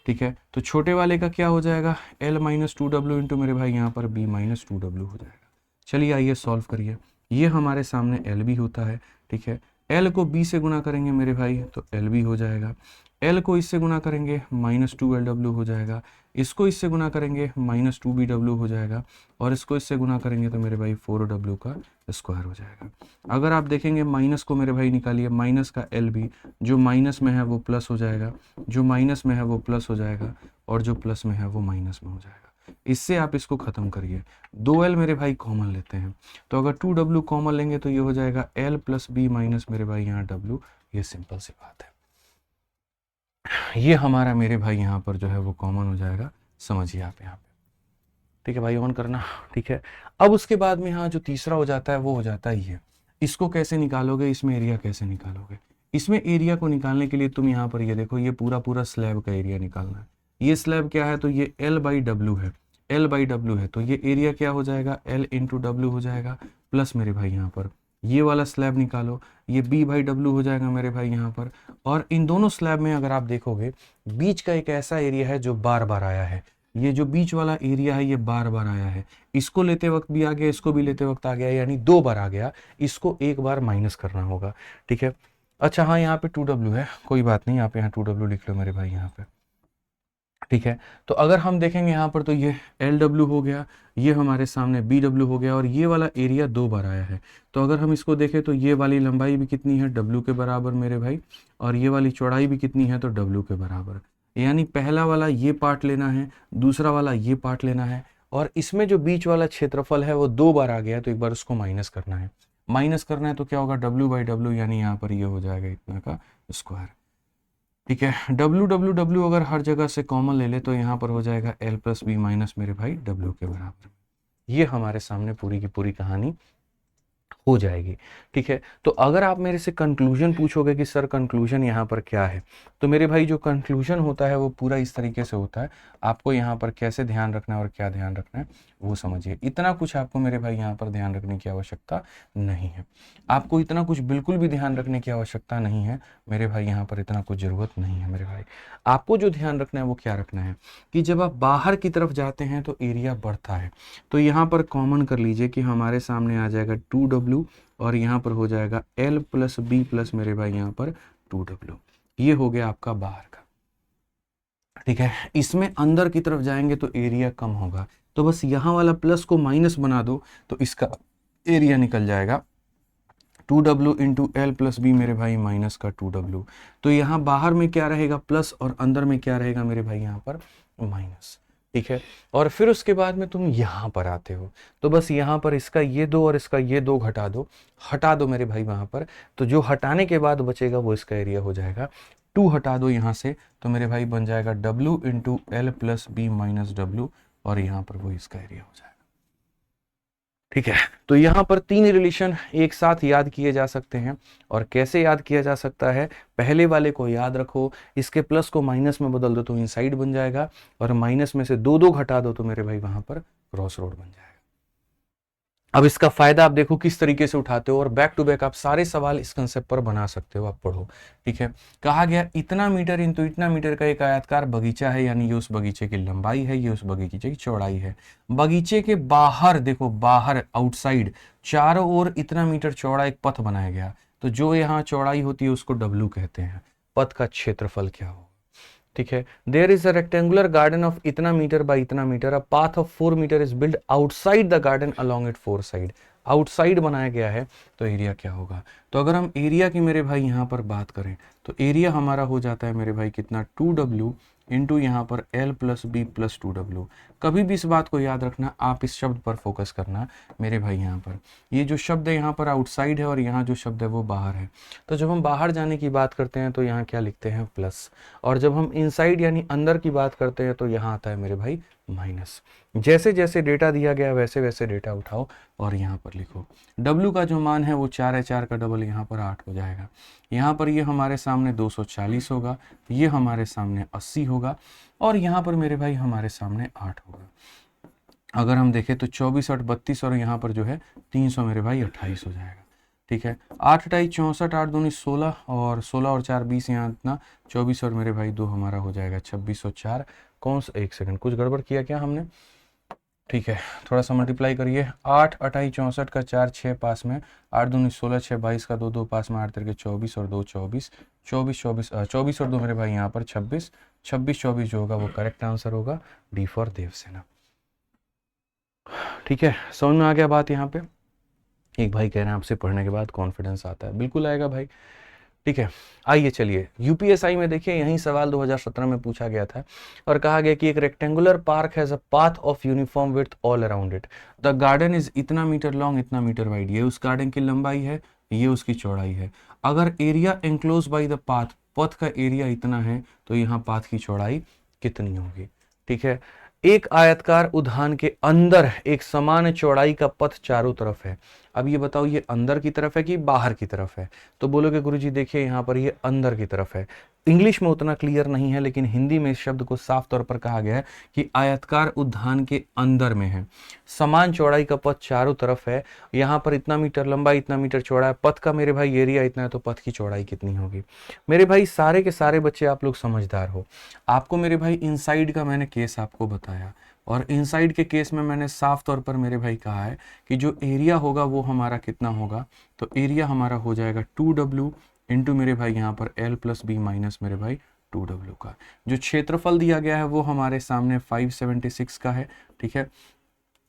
ठीक है, तो छोटे वाले का क्या हो जाएगा, l माइनस 2w इंटू मेरे भाई यहाँ पर b माइनस 2w हो जाएगा। चलिए आइए सॉल्व करिए, ये हमारे सामने lb होता है। ठीक है, l को b से गुना करेंगे मेरे भाई तो lb हो जाएगा, l को इससे गुना करेंगे माइनस 2lw हो जाएगा, इसको इससे गुना करेंगे माइनस 2bw हो जाएगा, और इसको इससे गुना करेंगे तो मेरे भाई 4w का स्क्वायर हो जाएगा। अगर आप देखेंगे माइनस को मेरे भाई निकालिए, माइनस का lb, जो माइनस में है वो प्लस हो जाएगा, जो माइनस में है वो प्लस हो जाएगा, और जो प्लस में है वो माइनस में हो जाएगा। इससे आप इसको खत्म करिए, 2l मेरे भाई कॉमन लेते हैं, तो अगर 2w कॉमन लेंगे तो ये हो जाएगा l प्लस b माइनस मेरे भाई यहाँ w। ये सिंपल सी बात है, ये हमारा मेरे भाई यहाँ पर जो है वो कॉमन हो जाएगा, समझिए आप यहाँ पे। ठीक है भाई, ऑन करना। ठीक है, अब उसके बाद में यहाँ जो तीसरा हो जाता है वो हो जाता है ये, इसको कैसे निकालोगे, इसमें एरिया कैसे निकालोगे। इसमें एरिया को निकालने के लिए तुम यहाँ पर ये देखो, ये पूरा पूरा स्लैब का एरिया निकालना है। ये स्लैब क्या है, तो ये l बाई डब्ल्यू है, l बाई डब्ल्यू है, तो ये एरिया क्या हो जाएगा, l इंटू डब्ल्यू हो जाएगा, प्लस मेरे भाई यहाँ पर ये वाला स्लैब निकालो, ये b बाई डब्ल्यू हो जाएगा मेरे भाई यहाँ पर। और इन दोनों स्लैब में अगर आप देखोगे बीच का एक ऐसा एरिया है जो बार बार आया है, ये जो बीच वाला एरिया है ये बार बार आया है, इसको लेते वक्त भी आ गया, इसको भी लेते वक्त आ गया, यानी 2 बार आ गया, इसको एक बार माइनस करना होगा। ठीक है, अच्छा हाँ यहाँ पे 2w है, कोई बात नहीं, आप यहाँ 2w लिख लो मेरे भाई यहाँ पे। ठीक है, तो अगर हम देखेंगे यहाँ पर तो ये lw हो गया, ये हमारे सामने bw हो गया, और ये वाला एरिया 2 बार आया है। तो अगर हम इसको देखें तो ये वाली लंबाई भी कितनी है, w के बराबर मेरे भाई, और ये वाली चौड़ाई भी कितनी है, तो w के बराबर। यानी पहला वाला ये पार्ट लेना है, दूसरा वाला ये पार्ट लेना है, और इसमें जो बीच वाला क्षेत्रफल है वो 2 बार आ गया, तो एक बार उसको माइनस करना है। माइनस करना है तो क्या होगा, w बाई डब्ल्यू, यानी यहाँ पर ये हो जाएगा इतना का स्क्वायर। ठीक है, w अगर हर जगह से कॉमन ले ले तो यहाँ पर हो जाएगा l प्लस बी माइनस मेरे भाई w के बराबर। ये हमारे सामने पूरी की पूरी कहानी हो जाएगी। ठीक है, तो अगर आप मेरे से कंक्लूजन पूछोगे कि सर कंक्लूजन यहाँ पर क्या है, तो मेरे भाई जो कंक्लूजन होता है वो पूरा इस तरीके से होता है। आपको यहाँ पर कैसे ध्यान रखना है और क्या ध्यान रखना है वो समझिए। इतना कुछ आपको मेरे भाई यहाँ पर ध्यान रखने की आवश्यकता नहीं है, आपको इतना कुछ बिल्कुल भी ध्यान रखने की आवश्यकता नहीं है मेरे भाई, यहाँ पर इतना कुछ ज़रूरत नहीं है मेरे भाई। आपको जो ध्यान रखना है वो क्या रखना है कि जब आप बाहर की तरफ जाते हैं तो एरिया बढ़ता है। तो यहाँ पर कॉमन कर लीजिए कि हमारे सामने आ जाएगा 2w, और यहाँ पर हो जाएगा l प्लस बी प्लस मेरे भाई यहाँ पर 2w। ये हो गया आपका बाहर का। ठीक है, इसमें अंदर की तरफ जाएंगे तो एरिया कम होगा, तो बस यहाँ वाला प्लस को माइनस बना दो तो इसका एरिया निकल जाएगा 2W into L plus B मेरे भाई माइनस का 2W। तो यहाँ बाहर में क्या रहेगा प्लस और अंदर में क्या रहेगा मेरे भाई यहाँ पर माइनस। ठीक है, और फिर उसके बाद में तुम यहाँ पर आते हो तो बस यहाँ पर इसका ये दो और इसका ये दो हटा दो मेरे भाई वहाँ पर। तो जो हटाने के बाद बचेगा वो इसका एरिया हो जाएगा। 2 हटा दो यहाँ से तो मेरे भाई बन जाएगा W into L plus B minus W, और यहाँ पर वो इसका एरिया हो जाएगा। ठीक है, तो यहाँ पर 3 रिलेशन एक साथ याद किए जा सकते हैं। और कैसे याद किया जा सकता है, पहले वाले को याद रखो, इसके प्लस को माइनस में बदल दो तो इनसाइड बन जाएगा, और माइनस में से 2 2 घटा दो तो मेरे भाई वहां पर क्रॉस रोड बन जाएगा। अब इसका फायदा आप देखो किस तरीके से उठाते हो, और बैक टू बैक आप सारे सवाल इस कंसेप्ट पर बना सकते हो, आप पढ़ो। ठीक है, कहा गया इतना मीटर इंटू इतना मीटर का एक आयताकार बगीचा है, यानी ये उस बगीचे की लंबाई है, ये उस बगीचे की चौड़ाई है। बगीचे के बाहर देखो, बाहर आउटसाइड चारों ओर इतना मीटर चौड़ा एक पथ बनाया गया, तो जो यहाँ चौड़ाई होती है उसको W कहते हैं। पथ का क्षेत्रफल क्या हो। ठीक है, there is a rectangular garden of इतना मीटर बाय इतना metre, a path of 4 metre is build outside the garden along it 4 side. Outside बनाया गया है तो एरिया क्या होगा। तो अगर हम एरिया की मेरे भाई यहाँ पर बात करें तो एरिया हमारा हो जाता है मेरे भाई कितना 2W इंटू यहाँ पर L plus B plus 2W। कभी भी इस बात को याद रखना, आप इस शब्द पर फोकस करना मेरे भाई। यहाँ पर ये जो शब्द है यहाँ पर आउटसाइड है, और यहाँ जो शब्द है वो बाहर है। तो जब हम बाहर जाने की बात करते हैं तो यहाँ क्या लिखते हैं प्लस, और जब हम इनसाइड यानी अंदर की बात करते हैं तो यहाँ आता है मेरे भाई माइनस। जैसे जैसे डेटा दिया गया वैसे वैसे डेटा उठाओ और यहाँ पर लिखो। W का जो मान है वो 4 है, 4 का डबल यहाँ पर 8 हो जाएगा। यहाँ पर ये हमारे सामने 240 होगा, ये हमारे सामने 80 होगा, और यहाँ पर मेरे भाई हमारे सामने 8 होगा। अगर हम देखें तो 24 8 32, और यहाँ पर जो है 300 मेरे भाई 28 हो जाएगा। ठीक है, 8 2 64, 8 2 16, और 16 और 4 20, यहाँ इतना 24, और मेरे भाई 2 हमारा हो जाएगा 26 और 4 कौन सा, एक सेकंड कुछ गड़बड़ किया क्या हमने। ठीक है, थोड़ा सा मल्टीप्लाई करिए, 8 28 64 का 4 6 पास में, 8 2 16 6 22 का 2 2 पास में, 8 3 24 और 2 24, 24 और 2 मेरे भाई यहाँ पर 26 26 24 जो होगा वो करेक्ट आंसर होगा, डी फॉर देवसेना। ठीक है, समझ में आ गया बात। यहाँ पे एक भाई कह रहे हैं आपसे पढ़ने के बाद कॉन्फिडेंस आता है, बिल्कुल आएगा भाई। ठीक है, आइए चलिए यूपीएसआई में देखिए यही सवाल 2017 में पूछा गया था, और कहा गया कि एक rectangular park has a path of uniform width all around it, the garden is इतना मीटर लॉन्ग इतना मीटर वाइड। ये उस गार्डन की लंबाई है, ये उसकी चौड़ाई है। अगर area enclose by the path, पथ का एरिया इतना है तो यहाँ पाथ की चौड़ाई कितनी होगी। ठीक है, एक आयतकार उद्यान के अंदर एक समान चौड़ाई का पथ चारों तरफ है। अब ये बताओ ये अंदर की तरफ है कि बाहर की तरफ है। तो बोलोगे गुरुजी देखिए यहाँ पर ये अंदर की तरफ है। इंग्लिश में उतना क्लियर नहीं है, लेकिन हिंदी में इस शब्द को साफ तौर पर कहा गया है कि आयतकार उद्यान के अंदर में है। समान चौड़ाई का पथ चारों तरफ है, यहाँ पर इतना मीटर लंबा इतना मीटर चौड़ा है, पथ का मेरे भाई एरिया इतना है, तो पथ की चौड़ाई कितनी होगी। मेरे भाई सारे के सारे बच्चे आप लोग समझदार हो। आपको मेरे भाई इनसाइड का मैंने केस आपको बताया, और इनसाइड के केस में मैंने साफ तौर पर मेरे भाई कहा है कि जो एरिया होगा वो हमारा कितना होगा। तो एरिया हमारा हो जाएगा 2W इंटू मेरे भाई यहाँ पर L प्लस बी माइनस मेरे भाई 2W का। जो क्षेत्रफल दिया गया है वो हमारे सामने 576 का है। ठीक है,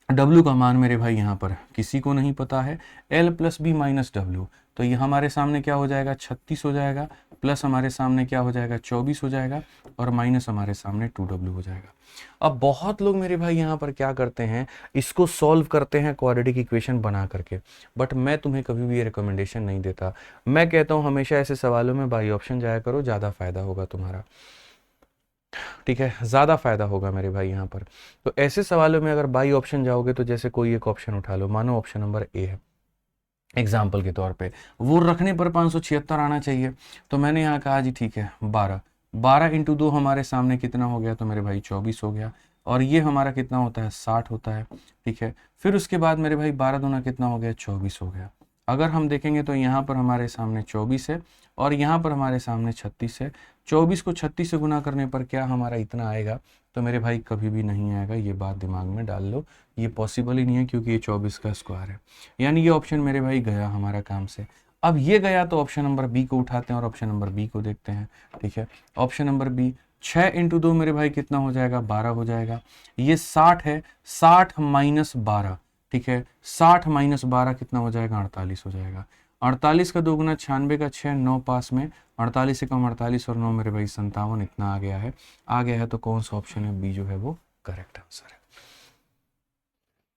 W का मान मेरे भाई यहाँ पर किसी को नहीं पता है, L plus B minus W, तो ये हमारे सामने क्या हो जाएगा 36 हो जाएगा, प्लस हमारे सामने क्या हो जाएगा 24 हो जाएगा, और माइनस हमारे सामने 2W हो जाएगा। अब बहुत लोग मेरे भाई यहाँ पर क्या करते हैं, इसको सॉल्व करते हैं क्वाड्रेटिक इक्वेशन बना करके, बट मैं तुम्हें कभी भी ये रिकमेंडेशन नहीं देता। मैं कहता हूँ हमेशा ऐसे सवालों में बाई ऑप्शन जाया करो, ज़्यादा फायदा होगा तुम्हारा। ठीक है, ज़्यादा फायदा होगा मेरे भाई यहाँ पर। तो ऐसे सवालों में अगर बाई ऑप्शन जाओगे तो जैसे कोई एक ऑप्शन उठा लो, मानो ऑप्शन नंबर ए है एग्जाम्पल के तौर पे, वो रखने पर 576 आना चाहिए। तो मैंने यहाँ कहा जी ठीक है 12 इंटू 2 हमारे सामने कितना हो गया, तो मेरे भाई 24 हो गया, और ये हमारा कितना होता है 60 होता है। ठीक है, फिर उसके बाद मेरे भाई 12 दूना कितना हो गया 24 हो गया। अगर हम देखेंगे तो यहाँ पर हमारे सामने 24 है, और यहाँ पर हमारे सामने 36 है। 24 को 36 से गुना करने पर क्या हमारा इतना आएगा, तो मेरे भाई कभी भी नहीं आएगा, ये बात दिमाग में डाल लो, ये पॉसिबल ही नहीं है, क्योंकि ये 24 का स्क्वायर है। यानी ये ऑप्शन मेरे भाई गया हमारा काम से। अब ये गया तो ऑप्शन नंबर बी को उठाते हैं और ऑप्शन नंबर बी को देखते हैं। ठीक है, ऑप्शन नंबर बी 6 इंटू 2 मेरे भाई कितना हो जाएगा, 12 हो जाएगा। ये 60 है, 60 माइनस 12, ठीक है, 60 माइनस 12 कितना हो जाएगा, 48 हो जाएगा। 48 का 2 गुना 96 का 6, 9 पास में, 48 से कम 48 और 9 मेरे भाई 57, इतना आ गया है। आ गया है तो कौन सा ऑप्शन है, बी जो है वो करेक्ट आंसर है।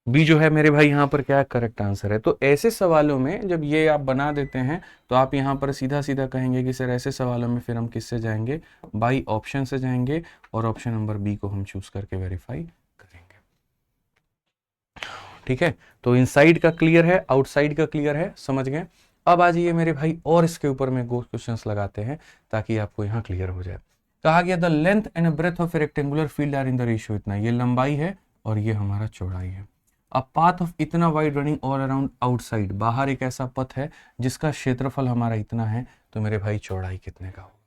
बी जो है मेरे भाई यहाँ पर क्या करेक्ट आंसर है। तो ऐसे सवालों में जब ये आप बना देते हैं तो आप यहाँ पर सीधा सीधा कहेंगे कि सर ऐसे सवालों में फिर हम किससे जाएंगे, बाई ऑप्शन से जाएंगे और ऑप्शन नंबर बी को हम चूज करके वेरीफाई करेंगे। ठीक है, तो इनसाइड का क्लियर है, आउटसाइड का क्लियर है, समझ गए। अब आ जाइए मेरे भाई और इसके ऊपर में क्वेश्चंस लगाते हैं ताकि आपको यहाँ क्लियर हो जाए। कहा गया the length and breadth of a rectangular field are in the ratio, इतना ये लंबाई है और ये हमारा चौड़ाई है। अब पाथ ऑफ इतना wide running all around outside, बाहर एक ऐसा पथ है जिसका क्षेत्रफल हमारा इतना है, तो मेरे भाई चौड़ाई कितने का होगा।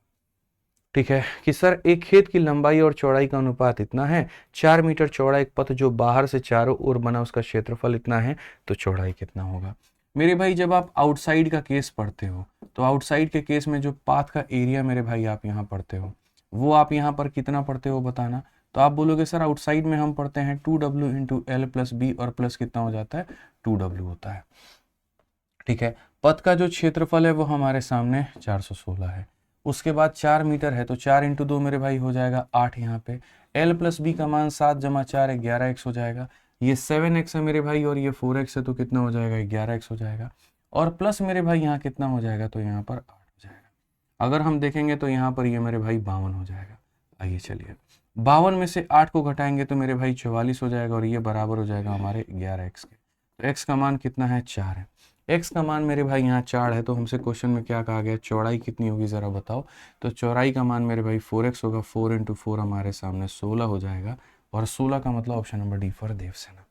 ठीक है कि सर एक खेत की लंबाई और चौड़ाई का अनुपात इतना है, 4 मीटर चौड़ा एक पथ जो बाहर से चारों ओर बना उसका क्षेत्रफल इतना है, तो चौड़ाई कितना होगा। मेरे भाई जब आप आउटसाइड का केस पढ़ते हो तो आउटसाइड के केस में जो पाथ का एरिया मेरे भाई आप यहाँ पढ़ते हो वो आप यहाँ पर कितना पढ़ते हो बताना। तो आप बोलोगे सर आउटसाइड में हम पढ़ते हैं 2w into L plus B और प्लस कितना हो जाता है, 2w होता है। ठीक है, पथ का जो क्षेत्रफल है वो हमारे सामने 416 है। उसके बाद 4 मीटर है तो 4 इंटू 2 मेरे भाई हो जाएगा 8 यहाँ पे। एल प्लस बी का मान 7 जमा 4 है 11x हो जाएगा। ये 7x है मेरे भाई और ये 4x है तो कितना हो जाएगा, 11x हो जाएगा। और प्लस मेरे भाई यहाँ कितना हो जाएगा, तो यहाँ पर 8 हो जाएगा। अगर हम देखेंगे तो यहाँ पर ये मेरे भाई 52 हो जाएगा। आइए चलिए 52 में से 8 को घटाएंगे तो मेरे भाई 44 हो जाएगा और ये बराबर हो जाएगा हमारे 11x के। तो x का मान कितना है, 4 है। x का मान मेरे भाई यहाँ 4 है तो हमसे क्वेश्चन में क्या कहा गया, चौड़ाई कितनी होगी ज़रा बताओ। तो चौड़ाई का मान मेरे भाई 4x होगा, 4 इंटू 4 हमारे सामने 16 हो जाएगा और 16 का मतलब option number D for Devasena.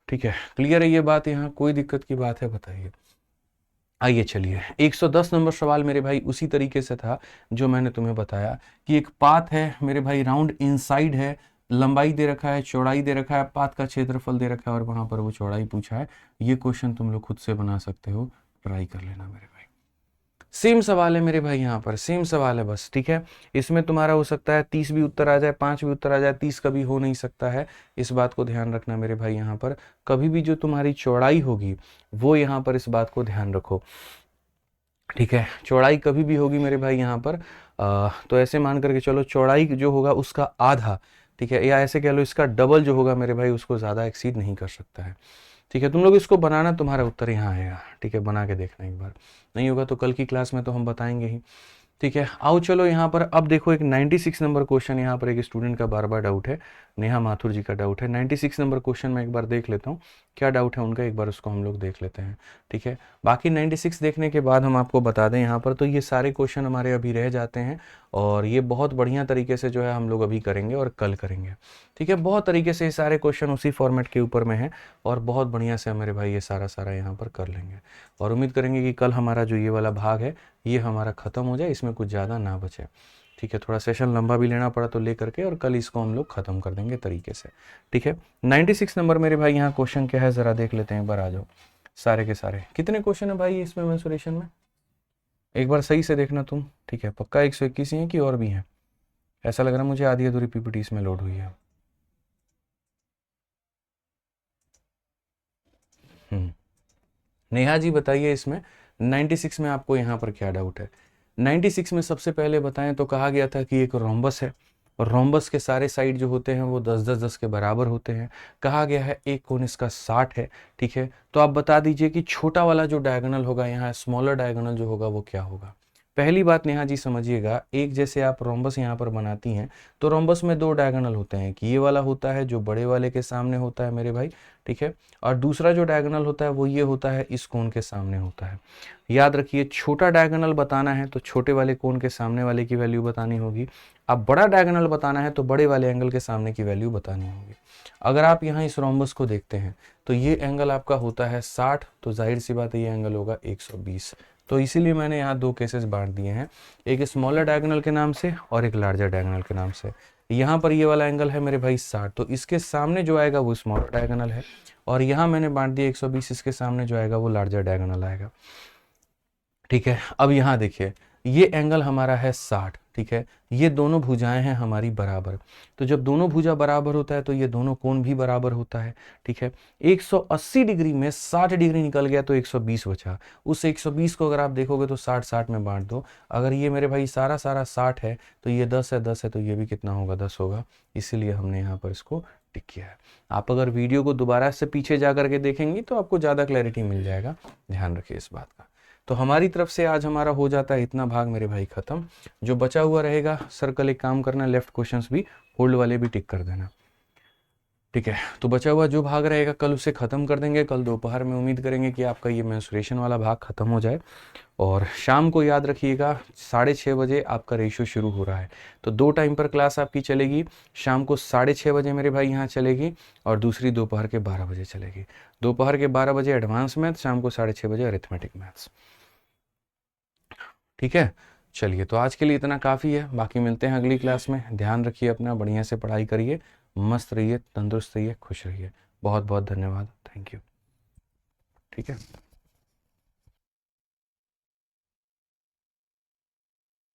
ठीक है, क्लियर है ये बात, यहाँ कोई दिक्कत की बात है बताइए। आइए चलिए 110 नंबर सवाल मेरे भाई उसी तरीके से था जो मैंने तुम्हें बताया कि एक पाथ है मेरे भाई, राउंड इनसाइड है, लंबाई दे रखा है, चौड़ाई दे रखा है, पाथ का क्षेत्रफल दे रखा है और वहां पर वो चौड़ाई पूछा है। ये क्वेश्चन तुम लोग खुद से बना सकते हो, ट्राई कर लेना मेरे भाई। सेम सवाल है मेरे भाई, यहाँ पर सेम सवाल है बस। ठीक है, इसमें तुम्हारा हो सकता है 30 भी उत्तर आ जाए, 5 भी उत्तर आ जाए, 30 कभी हो नहीं सकता है। इस बात को ध्यान रखना मेरे भाई, यहाँ पर कभी भी जो तुम्हारी चौड़ाई होगी वो यहाँ पर इस बात को ध्यान रखो। ठीक है, चौड़ाई कभी भी होगी मेरे भाई यहाँ पर तो ऐसे मान करके चलो चौड़ाई जो होगा उसका आधा, ठीक है, या ऐसे कह लो इसका डबल जो होगा मेरे भाई उसको ज़्यादा एक्सीड नहीं कर सकता है। ठीक है, तुम लोग इसको बनाना, तुम्हारा उत्तर यहाँ आएगा। ठीक है, बना के देखना एक बार, नहीं होगा तो कल की क्लास में तो हम बताएंगे ही। ठीक है, आओ चलो यहाँ पर अब देखो एक 96 नंबर क्वेश्चन यहाँ पर एक स्टूडेंट का बार बार डाउट है, नेहा माथुर जी का डाउट है। 96 नंबर क्वेश्चन में एक बार देख लेता हूँ क्या डाउट है उनका, एक बार उसको हम लोग देख लेते हैं। ठीक है, बाकी 96 देखने के बाद हम आपको बता दें यहाँ पर तो ये सारे क्वेश्चन हमारे अभी रह जाते हैं और ये बहुत बढ़िया तरीके से जो है हम लोग अभी करेंगे और कल करेंगे। ठीक है, बहुत तरीके से ये सारे क्वेश्चन उसी फॉर्मेट के ऊपर में है और बहुत बढ़िया से मेरे भाई ये सारा यहाँ पर कर लेंगे और उम्मीद करेंगे कि कल हमारा जो ये वाला भाग है ये हमारा ख़त्म हो जाए, इसमें कुछ ज़्यादा ना बचे। ठीक है, थोड़ा सेशन लंबा भी लेना पड़ा तो ले करके और कल इसको हम लोग ख़त्म कर देंगे तरीके से। ठीक है, 96 नंबर मेरे भाई यहाँ क्वेश्चन क्या है ज़रा देख लेते हैं एक बार, आ जाओ सारे के सारे। कितने क्वेश्चन है भाई इसमें मेंसुरेशन में, एक बार सही से देखना तुम। ठीक है, पक्का 121 ही है कि और भी हैं, ऐसा लग रहा है मुझे आधी अधूरी पीपीटी इसमें लोड हुई है। नेहा जी बताइए इसमें 96 में आपको यहाँ पर क्या डाउट है। 96 में सबसे पहले बताएं तो कहा गया था कि एक रोम्बस है और रोम्बस के सारे साइड जो होते हैं वो 10-10-10 के बराबर होते हैं। कहा गया है एक कोण इसका 60 है। ठीक है, तो आप बता दीजिए कि छोटा वाला जो डायगोनल होगा यहाँ, स्मॉलर डायगोनल जो होगा वो क्या होगा। पहली बात नेहा जी समझिएगा, एक जैसे आप रोम्बस यहाँ पर बनाती हैं तो रोम्बस में दो डायगोनल होते हैं कि ये वाला होता है जो बड़े वाले के सामने होता है मेरे भाई। ठीक है, और दूसरा जो डायगोनल होता है वो ये होता है इस कोण के सामने होता है। याद रखिए, छोटा डायगोनल बताना है तो छोटे वाले कोण के सामने वाले की वैल्यू बतानी होगी, अब बड़ा डायगोनल बताना है तो बड़े वाले एंगल के सामने की वैल्यू बतानी होगी। अगर आप यहाँ इस रोम्बस को देखते हैं तो ये एंगल आपका होता है 60, तो जाहिर सी बात है ये एंगल होगा 120। तो इसीलिए मैंने यहाँ दो केसेस बांट दिए हैं, एक स्मॉलर डायगोनल के नाम से और एक लार्जर डायगोनल के नाम से। यहाँ पर ये वाला एंगल है मेरे भाई 60, तो इसके सामने जो आएगा वो स्मॉलर डायगोनल है और यहाँ मैंने बांट दिया 120, इसके सामने जो आएगा वो लार्जर डायगोनल आएगा। ठीक है, अब यहाँ देखिए ये एंगल हमारा है 60, ठीक है। ये दोनों भुजाएं हैं हमारी बराबर, तो जब दोनों भुजा बराबर होता है तो ये दोनों कोण भी बराबर होता है, ठीक है। 180 डिग्री में 60 डिग्री निकल गया तो 120 बचा। उस 120 को अगर आप देखोगे तो 60-60 में बांट दो। अगर ये मेरे भाई सारा 60 है तो ये 10 है तो ये भी कितना होगा, 10 होगा। इसीलिए हमने यहाँ पर इसको टिक किया है। आप अगर वीडियो को दोबारा से पीछे जा करके देखेंगी तो आपको ज़्यादा क्लैरिटी मिल जाएगा, ध्यान रखिए इस बात का। तो हमारी तरफ से आज हमारा हो जाता है इतना भाग मेरे भाई ख़त्म। जो बचा हुआ रहेगा सर्कल, एक काम करना, लेफ्ट क्वेश्चंस भी होल्ड वाले भी टिक कर देना, ठीक है। तो बचा हुआ जो भाग रहेगा कल उसे ख़त्म कर देंगे। कल दोपहर में उम्मीद करेंगे कि आपका ये मेंस्ट्रुएशन वाला भाग ख़त्म हो जाए। और शाम को याद रखिएगा 6:30 बजे आपका रेशियो शुरू हो रहा है। तो 2 टाइम पर क्लास आपकी चलेगी। शाम को 6:30 बजे मेरे भाई यहाँ चलेगी और दूसरी दोपहर के 12 बजे चलेगी। दोपहर के 12 बजे एडवांस मैथ, शाम को 6:30 बजे अरिथमेटिक मैथ्स, ठीक है। चलिए, तो आज के लिए इतना काफ़ी है। बाकी मिलते हैं अगली क्लास में। ध्यान रखिए अपना, बढ़िया से पढ़ाई करिए, मस्त रहिए, तंदुरुस्त रहिए, खुश रहिए। बहुत बहुत धन्यवाद, थैंक यू, ठीक है।